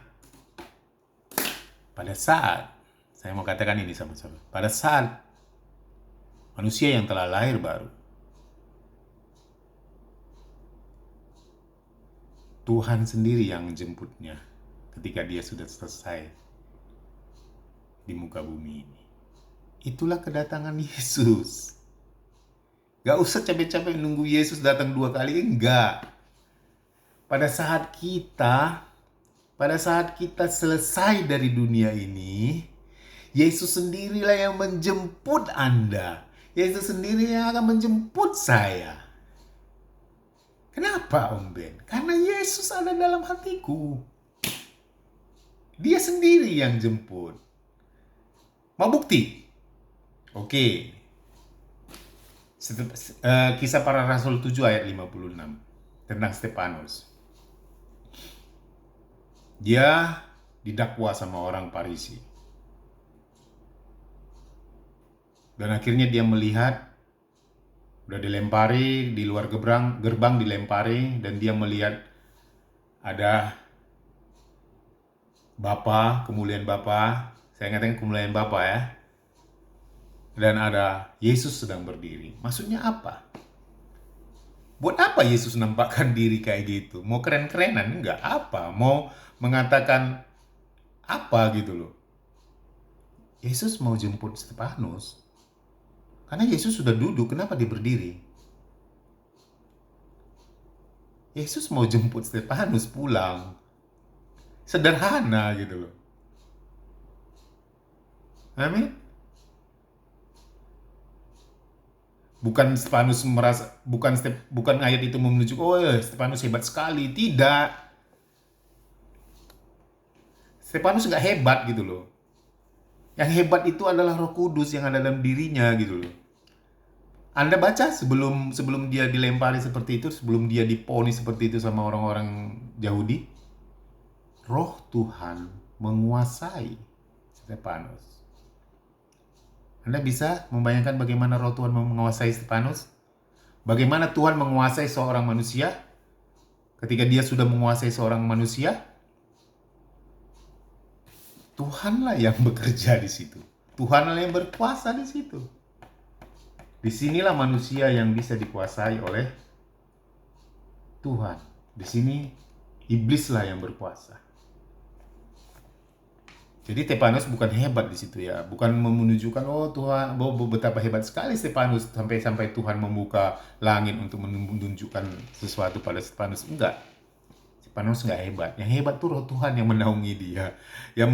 pada saat, saya mau katakan ini sama-sama, pada saat manusia yang telah lahir baru, Tuhan sendiri yang menjemputnya ketika dia sudah selesai di muka bumi ini. Itulah kedatangan Yesus. Gak usah capek-capek nunggu Yesus datang 2 kali, enggak. Pada saat kita selesai dari dunia ini, Yesus sendirilah yang menjemput Anda. Yesus sendiri yang akan menjemput saya. Kenapa Om Ben? Karena Yesus ada dalam hatiku. Dia sendiri yang jemput. Mau bukti? Oke. Kisah Para Rasul 7 ayat 56 tentang Stefanus. Dia didakwa sama orang Farisi. Dan akhirnya dia melihat udah dilempari di luar gerbang dilempari, dan dia melihat ada Bapa, kemuliaan Bapa. Saya ingatkan kemuliaan Bapa ya. Dan ada Yesus sedang berdiri. Maksudnya apa? Buat apa Yesus nampakkan diri kayak gitu? Mau keren-kerenan? Enggak. Apa? Mau mengatakan apa gitu loh? Yesus mau jemput Stefanus. Karena Yesus sudah duduk, kenapa dia berdiri? Yesus mau jemput Stefanus pulang. Sederhana gitu loh. Amin. Bukan Stefanus merasa, bukan ayat itu menunjukkan oh ya Stefanus hebat sekali. Tidak. Stefanus nggak hebat gitu loh. Yang hebat itu adalah Roh Kudus yang ada dalam dirinya gitu loh. Anda baca sebelum dia dilempari seperti itu, sebelum dia diponis seperti itu sama orang-orang Yahudi, Roh Tuhan menguasai Stefanus. Anda bisa membayangkan bagaimana Roh Tuhan menguasai Stefanus? Bagaimana Tuhan menguasai seorang manusia? Ketika dia sudah menguasai seorang manusia, Tuhanlah yang bekerja di situ. Tuhanlah yang berkuasa di situ. Disinilah manusia yang bisa dikuasai oleh Tuhan. Di sini iblislah yang berkuasa. Jadi Stefanus bukan hebat di situ ya, bukan menunjukkan oh Tuhan, betapa hebat sekali Stefanus sampai Tuhan membuka langit untuk menunjukkan sesuatu pada Stefanus. Enggak. Stefanus enggak hebat. Yang hebat tuh Roh Tuhan yang menaungi dia, yang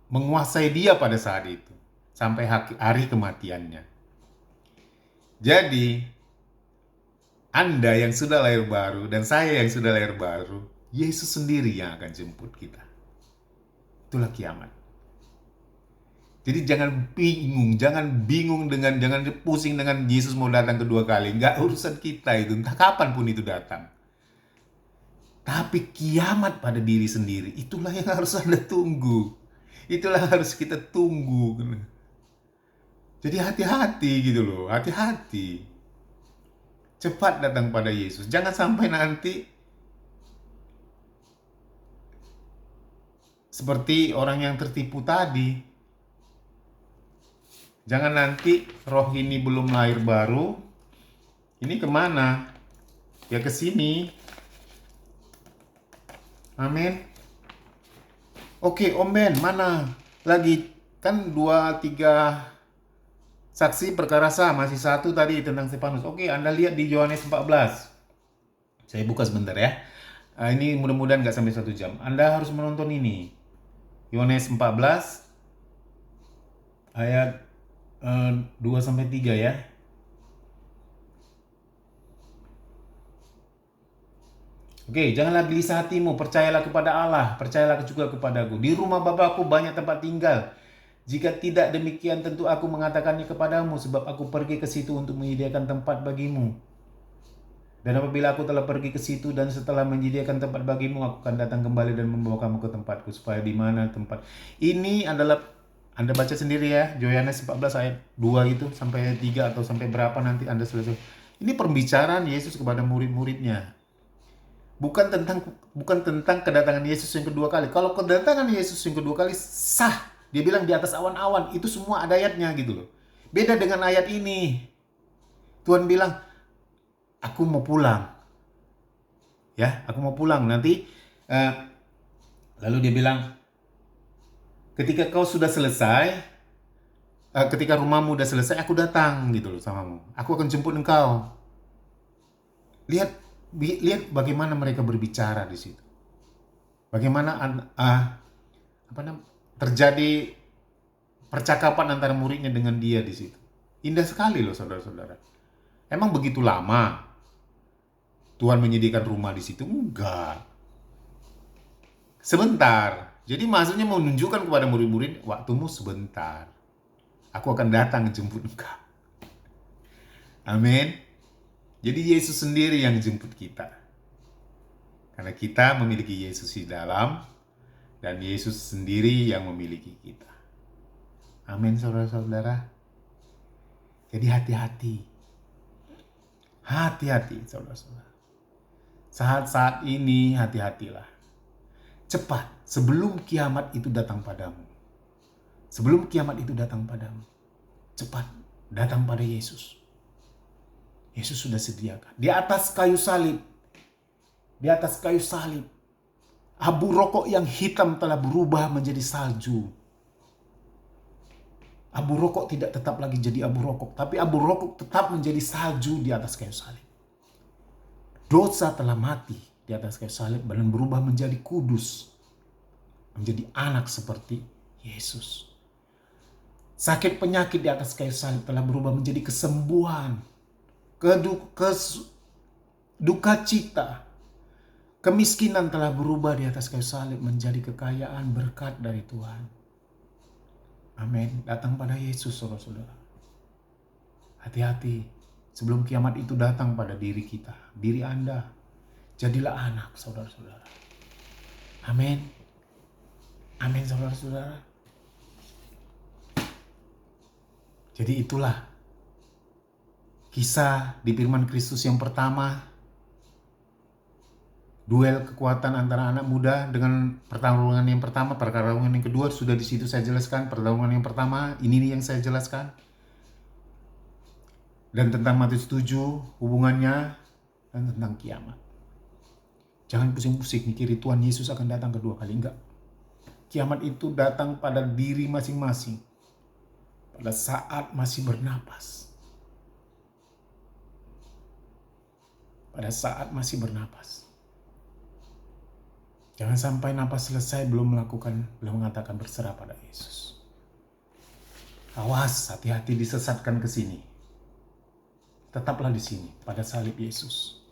menguasai dia pada saat itu sampai hari kematiannya. Jadi Anda yang sudah lahir baru dan saya yang sudah lahir baru, Yesus sendiri yang akan jemput kita. Itulah kiamat. Jadi jangan bingung jangan pusing dengan Yesus mau datang kedua kali. Enggak urusan kita itu, entah kapan pun itu datang. Tapi kiamat pada diri sendiri, itulah yang harus Anda tunggu. Itulah yang harus kita tunggu. Jadi hati-hati gitu loh, hati-hati. Cepat datang pada Yesus. Jangan sampai nanti seperti orang yang tertipu tadi. Jangan nanti roh ini belum lahir baru. Ini kemana? Ya ke sini. Amin. Oke, Om Ben, mana? Lagi kan 2-3 Saksi perkara sah, masih satu tadi tentang Stefanus. Oke, Anda lihat di Yohanes 14. Saya buka sebentar ya. Ini mudah-mudahan nggak sampai 1 jam. Anda harus menonton ini. Yohanes 14 ayat 2-3 ya. Oke, janganlah gelisah hatimu, percayalah kepada Allah, percayalah juga kepadaku. Di rumah Bapakku banyak tempat tinggal. Jika tidak demikian tentu aku mengatakannya kepadamu, sebab aku pergi ke situ untuk menyediakan tempat bagimu. Dan apabila aku telah pergi ke situ dan setelah menyediakan tempat bagimu, aku akan datang kembali dan membawa kamu ke tempatku, supaya di mana tempat. Ini adalah, Anda baca sendiri ya, Yohanes 14 ayat 2 itu sampai ayat 3 atau sampai berapa nanti Anda selesai. Ini pembicaraan Yesus kepada murid-muridnya. Bukan tentang kedatangan Yesus yang kedua kali. Kalau kedatangan Yesus yang kedua kali sah. Dia bilang di atas awan-awan. Itu semua ada ayatnya gitu loh. Beda dengan ayat ini. Tuhan bilang, aku mau pulang. Ya, aku mau pulang. Nanti lalu dia bilang, ketika kau sudah selesai, ketika rumahmu udah selesai, aku datang gitu loh samamu. Aku akan jemput engkau. Lihat bagaimana mereka berbicara di situ. Bagaimana terjadi percakapan antara muridnya dengan dia di situ. Indah sekali loh saudara-saudara. Emang begitu lama Tuhan menyediakan rumah di situ? Enggak. Sebentar. Jadi maksudnya mau menunjukkan kepada murid-murid, waktumu sebentar. Aku akan datang jemput engkau. Amin. Jadi Yesus sendiri yang jemput kita. Karena kita memiliki Yesus di dalam, dan Yesus sendiri yang memiliki kita. Amin saudara-saudara. Jadi hati-hati. Hati-hati saudara-saudara. Saat-saat ini hati-hatilah. Cepat sebelum kiamat itu datang padamu. Sebelum kiamat itu datang padamu. Cepat datang pada Yesus. Yesus sudah sediakan. Di atas kayu salib. Di atas kayu salib. Abu rokok yang hitam telah berubah menjadi salju. Abu rokok tidak tetap lagi jadi abu rokok. Tapi abu rokok tetap menjadi salju di atas kayu salib. Dosa telah mati di atas kayu salib dan berubah menjadi kudus. Menjadi anak seperti Yesus. Sakit penyakit di atas kayu salib telah berubah menjadi kesembuhan. Duka cita. Kemiskinan telah berubah di atas kayu salib menjadi kekayaan berkat dari Tuhan. Amin. Datang pada Yesus, saudara-saudara. Hati-hati. Sebelum kiamat itu datang pada diri kita. Diri Anda. Jadilah anak, saudara-saudara. Amin. Amin, saudara-saudara. Jadi itulah kisah di firman Kristus yang pertama. Duel kekuatan antara anak muda dengan pertarungan yang pertama, pertarungan yang kedua sudah di situ saya jelaskan. Pertarungan yang pertama ini yang saya jelaskan. Dan tentang Matius 7 hubungannya, dan tentang kiamat. Jangan pusing-pusing mikiri Tuhan Yesus akan datang kedua kali, enggak. Kiamat itu datang pada diri masing-masing. Pada saat masih bernapas. Pada saat masih bernapas. Jangan sampai napas selesai belum mengatakan berserah pada Yesus. Awas, hati-hati disesatkan ke sini. Tetaplah di sini pada salib Yesus.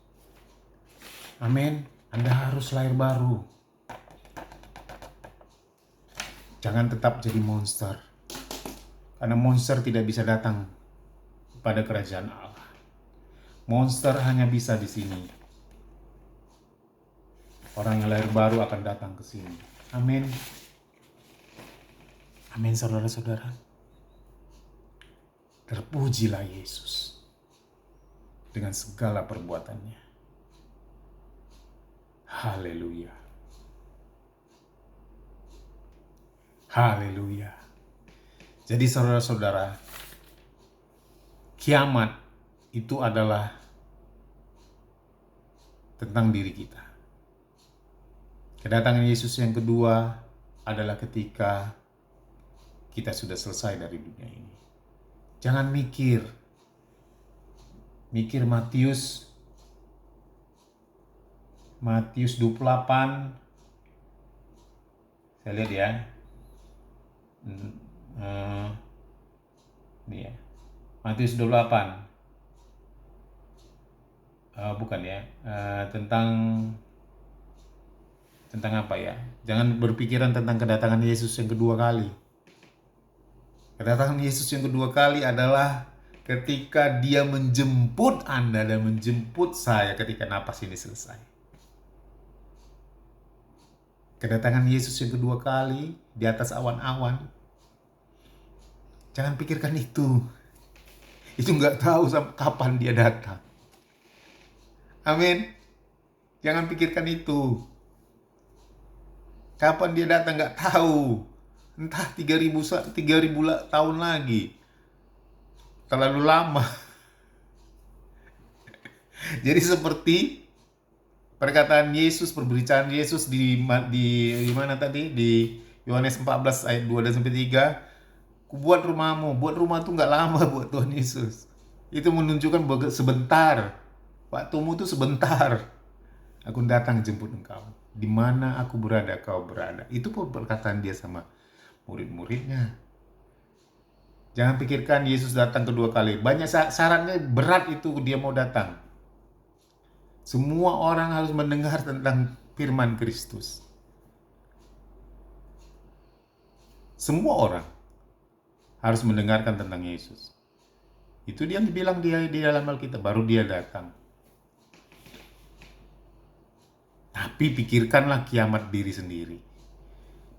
Amin. Anda harus lahir baru. Jangan tetap jadi monster. Karena monster tidak bisa datang pada kerajaan Allah. Monster hanya bisa di sini. Orang yang lahir baru akan datang ke sini. Amin. Amin, saudara-saudara. Terpujilah Yesus dengan segala perbuatannya. Haleluya. Haleluya. Jadi saudara-saudara, kiamat itu adalah tentang diri kita. Kedatangan Yesus yang kedua adalah ketika kita sudah selesai dari dunia ini. Jangan mikir Matius 28. Saya lihat ya. Ini ya. Matius 28. Bukan ya. Tentang apa ya? Jangan berpikiran tentang kedatangan Yesus yang kedua kali. Kedatangan Yesus yang kedua kali adalah ketika Dia menjemput Anda dan menjemput saya ketika napas ini selesai. Kedatangan Yesus yang kedua kali di atas awan-awan. Jangan pikirkan itu. Itu nggak tahu kapan Dia datang. Amin. Jangan pikirkan itu. Kapan Dia datang nggak tahu. Entah 3.000 tahun lagi. Terlalu lama. Jadi seperti perkataan Yesus, pemberitaan Yesus di mana tadi? Di Yohanes 14 ayat 2 dan sampai 3. Buat rumahmu. Buat rumah tuh nggak lama buat Tuhan Yesus. Itu menunjukkan bahwa sebentar. Waktumu tuh sebentar. Aku datang jemput engkau. Di mana aku berada, kau berada. Itu perkataan Dia sama murid-muridnya. Jangan pikirkan Yesus datang kedua kali. Banyak syaratnya berat itu Dia mau datang. Semua orang harus mendengar tentang firman Kristus. Semua orang harus mendengarkan tentang Yesus. Itu Dia dibilang di dalam Alkitab, baru Dia datang. Tapi pikirkanlah kiamat diri sendiri.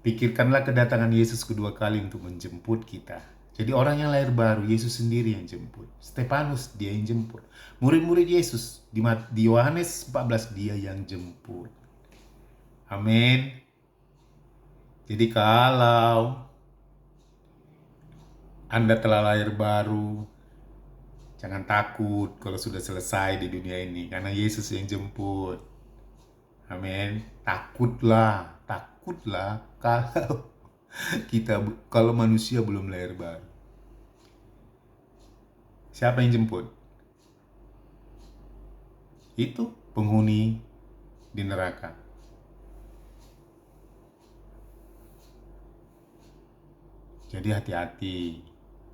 Pikirkanlah kedatangan Yesus kedua kali untuk menjemput kita. Jadi orang yang lahir baru, Yesus sendiri yang jemput. Stefanus, Dia yang jemput. Murid-murid Yesus, di Yohanes 14, Dia yang jemput. Amin. Jadi kalau Anda telah lahir baru, jangan takut kalau sudah selesai di dunia ini. Karena Yesus yang jemput. Amin. Takutlah kalau manusia belum lahir baru. Siapa yang jemput? Itu penghuni di neraka. Jadi hati-hati.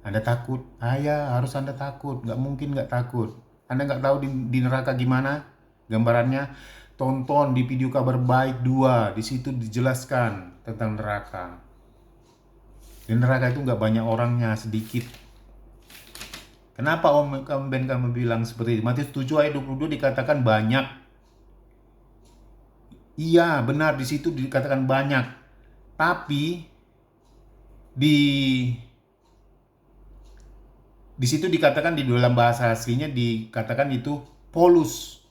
Anda takut? Ya harus Anda takut. Nggak mungkin nggak takut. Anda nggak tahu di neraka gimana gambarannya? Tonton di video Kabar Baik 2. Di situ dijelaskan tentang neraka. Di neraka itu nggak banyak orangnya, sedikit. Kenapa kamu bilang seperti itu? Matius 7 ayat 22 dikatakan banyak. Iya, benar, di situ dikatakan banyak. Tapi di situ dikatakan, di dalam bahasa aslinya dikatakan itu polus.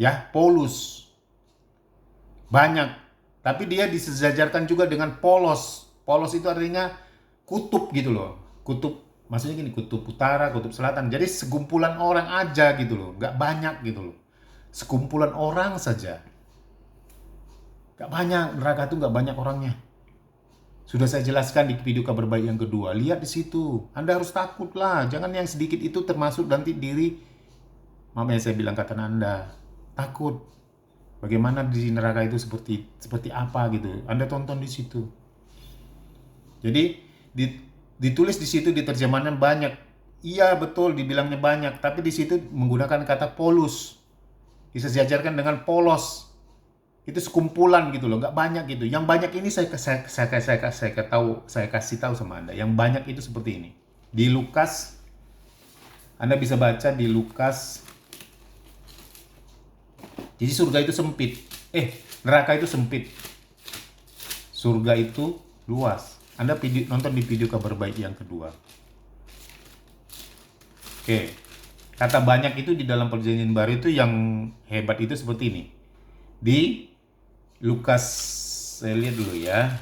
Ya, polus. Banyak. Tapi dia disejajarkan juga dengan polos. Polos itu artinya kutub gitu loh. Kutub, maksudnya gini, kutub utara, kutub selatan. Jadi sekumpulan orang aja gitu loh. Nggak banyak gitu loh. Sekumpulan orang saja. Nggak banyak, neraka itu nggak banyak orangnya. Sudah saya jelaskan di video Kabar Baik yang kedua. Lihat di situ. Anda harus takut lah. Jangan yang sedikit itu termasuk nanti diri. Makanya saya bilang kata Anda. Takut. Bagaimana di neraka itu seperti apa gitu. Anda tonton di situ. Jadi ditulis di situ di terjemahan banyak. Iya betul dibilangnya banyak, tapi di situ menggunakan kata polus. Disejajarkan dengan polos. Itu sekumpulan gitu loh, nggak banyak gitu. Yang banyak ini saya kasih tahu sama Anda. Yang banyak itu seperti ini. Di Lukas, Anda bisa baca di Lukas. Jadi surga itu sempit. Neraka itu sempit. Surga itu luas. Anda nonton di video Kabar Baik yang kedua. Oke. Kata banyak itu di dalam Perjanjian Baru itu yang hebat itu seperti ini. Di Lukas, saya lihat dulu ya.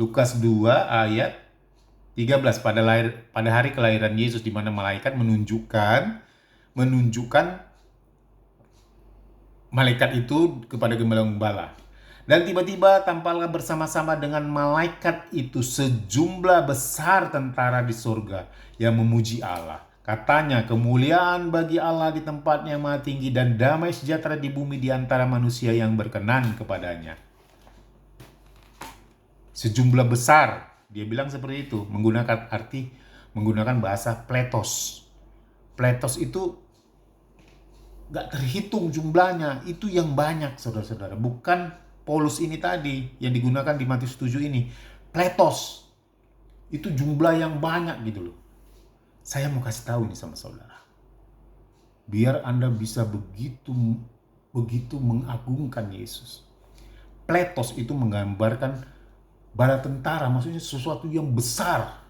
Lukas 2 ayat 13, pada hari kelahiran Yesus, di mana malaikat menunjukkan malaikat itu kepada gembala-gembala. Dan tiba-tiba tampaklah bersama-sama dengan malaikat itu sejumlah besar tentara di surga yang memuji Allah. Katanya, kemuliaan bagi Allah di tempatnya yang maha tinggi dan damai sejahtera di bumi di antara manusia yang berkenan kepadanya. Sejumlah besar, dia bilang seperti itu, menggunakan bahasa pletos. Pletos itu gak terhitung jumlahnya, itu yang banyak saudara-saudara. Bukan Paulus ini tadi yang digunakan di Matius 7 ini. Pletos. Itu jumlah yang banyak gitu loh. Saya mau kasih tahu nih sama saudara. Biar Anda bisa begitu mengagungkan Yesus. Pletos itu menggambarkan bala tentara, maksudnya sesuatu yang besar.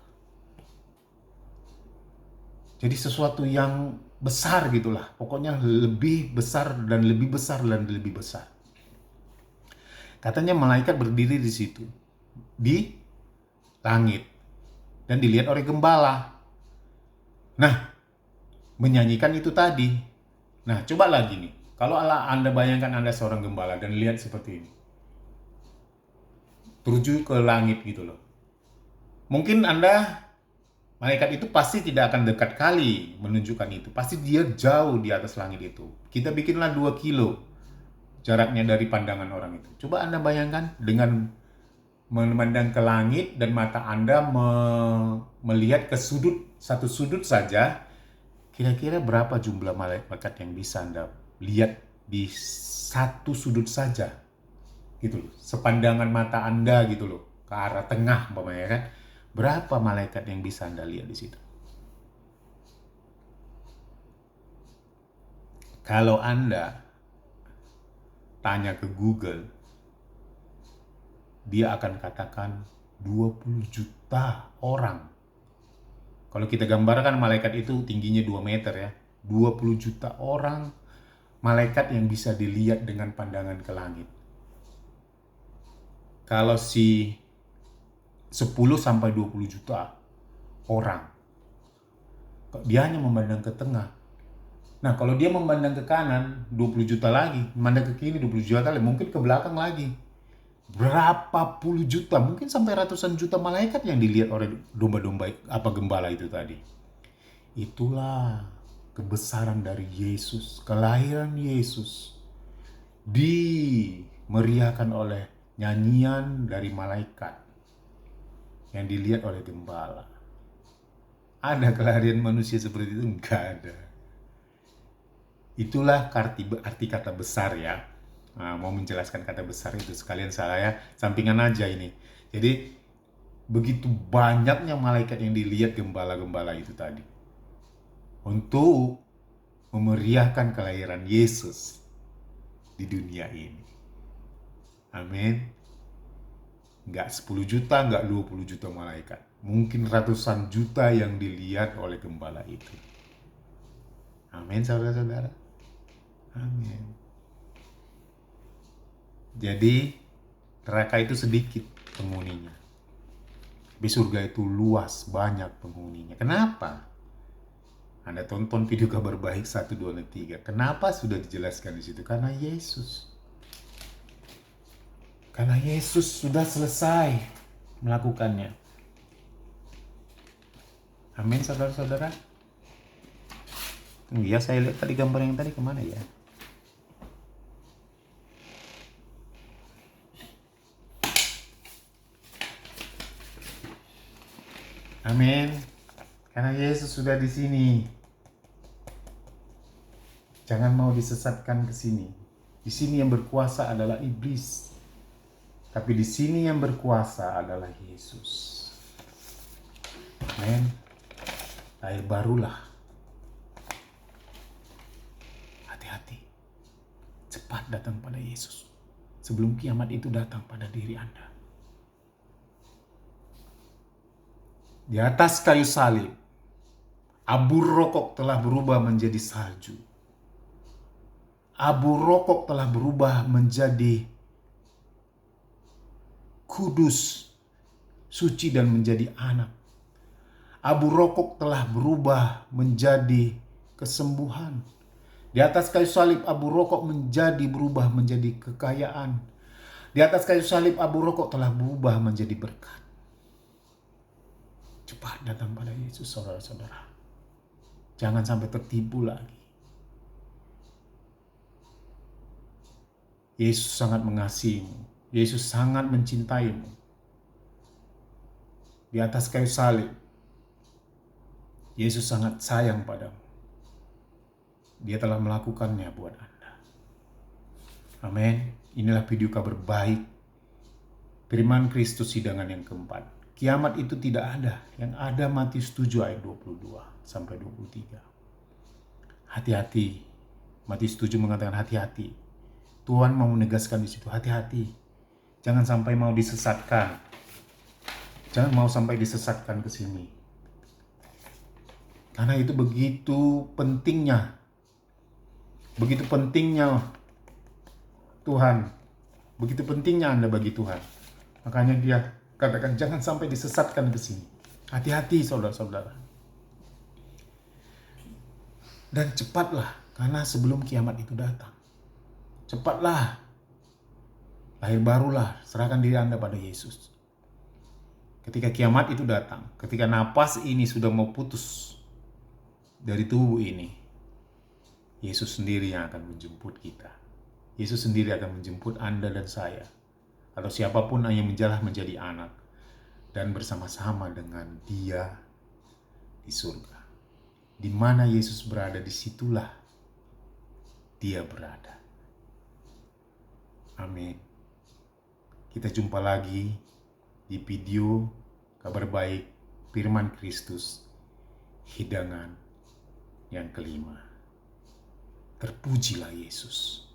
Jadi sesuatu yang besar gitulah. Pokoknya lebih besar dan lebih besar dan lebih besar. Katanya malaikat berdiri di situ, di langit, dan dilihat oleh gembala. Nah, menyanyikan itu tadi. Nah, coba lagi nih. Kalau Anda bayangkan Anda seorang gembala dan lihat seperti ini. Terjun ke langit gitu loh. Mungkin malaikat itu pasti tidak akan dekat kali menunjukkan itu. Pasti dia jauh di atas langit itu. Kita bikinlah 2 kilo jaraknya dari pandangan orang itu. Coba Anda bayangkan dengan memandang ke langit dan mata Anda melihat ke satu sudut saja, kira-kira berapa jumlah malaikat yang bisa Anda lihat di satu sudut saja, gitu loh. Sepandangan mata Anda gitu loh, ke arah tengah umpamanya kan. Berapa malaikat yang bisa Anda lihat di situ? Kalau Anda tanya ke Google, dia akan katakan 20 juta orang. Kalau kita gambarkan malaikat itu tingginya 2 meter ya. 20 juta orang malaikat yang bisa dilihat dengan pandangan ke langit. Kalau 10 sampai 20 juta orang, dia hanya memandang ke tengah. Nah, kalau dia memandang ke kanan, 20 juta lagi. Memandang ke kiri, 20 juta lagi. Mungkin ke belakang lagi. Berapa puluh juta, mungkin sampai ratusan juta malaikat yang dilihat oleh gembala itu tadi. Itulah kebesaran dari Yesus, kelahiran Yesus. Dimeriahkan oleh nyanyian dari malaikat yang dilihat oleh gembala. Ada kelahiran manusia seperti itu? Enggak ada. Itulah arti kata besar ya. Nah, mau menjelaskan kata besar itu sekalian saya sampingan aja ini. Jadi begitu banyaknya malaikat yang dilihat gembala-gembala itu tadi untuk memeriahkan kelahiran Yesus di dunia ini. Amin. Enggak 10 juta, enggak 20 juta malaikat. Mungkin ratusan juta yang dilihat oleh gembala itu. Amin, saudara-saudara. Amin. Jadi neraka itu sedikit penghuninya. Tapi surga itu luas, banyak penghuninya. Kenapa? Anda tonton video Kabar Baik 1, 2, dan 3. Kenapa sudah dijelaskan di situ? Karena Yesus. Karena Yesus sudah selesai melakukannya. Amin, saudara-saudara. Ya, saya lihat tadi gambar yang tadi kemana ya? Amin. Karena Yesus sudah di sini. Jangan mau disesatkan ke sini. Di sini yang berkuasa adalah iblis. Tapi di sini yang berkuasa adalah Yesus. Amin. Lahir barulah. Hati-hati. Cepat datang pada Yesus. Sebelum kiamat itu datang pada diri Anda. Di atas kayu salib, abu rokok telah berubah menjadi salju. Abu rokok telah berubah menjadi kudus, suci, dan menjadi anak. Abu rokok telah berubah menjadi kesembuhan. Di atas kayu salib, abu rokok berubah menjadi kekayaan. Di Di atas kayu salib abu rokok telah berubah menjadi berkat. Cepat datang pada Yesus, saudara-saudara. Jangan sampai tertipu lagi. Yesus sangat mengasihimu. Yesus sangat mencintaimu. Di atas kayu salib, Yesus sangat sayang padamu. Dia telah melakukannya buat Anda. Amin. Inilah video kabar baik. Firman Kristus hidangan yang keempat. Kiamat itu tidak ada. Yang ada Matius 7 ayat 22 sampai 23. Hati-hati. Matius 7 mengatakan hati-hati. Tuhan mau menegaskan di situ, hati-hati. Jangan sampai mau disesatkan. Jangan mau sampai disesatkan ke sini. Karena itu begitu pentingnya. Begitu pentingnya Tuhan. Begitu pentingnya Anda bagi Tuhan. Makanya dia katakan jangan sampai disesatkan ke sini. Hati-hati saudara-saudara. Dan cepatlah, karena sebelum kiamat itu datang. Cepatlah. Lahir barulah, serahkan diri Anda pada Yesus. Ketika kiamat itu datang, ketika napas ini sudah mau putus dari tubuh ini, Yesus sendiri yang akan menjemput kita. Yesus sendiri akan menjemput Anda dan saya, atau siapapun yang menjalah menjadi anak, dan bersama-sama dengan Dia di surga. Di mana Yesus berada, disitulah Dia berada. Amin. Kita jumpa lagi di video kabar baik Firman Kristus, hidangan yang kelima. Terpujilah Yesus.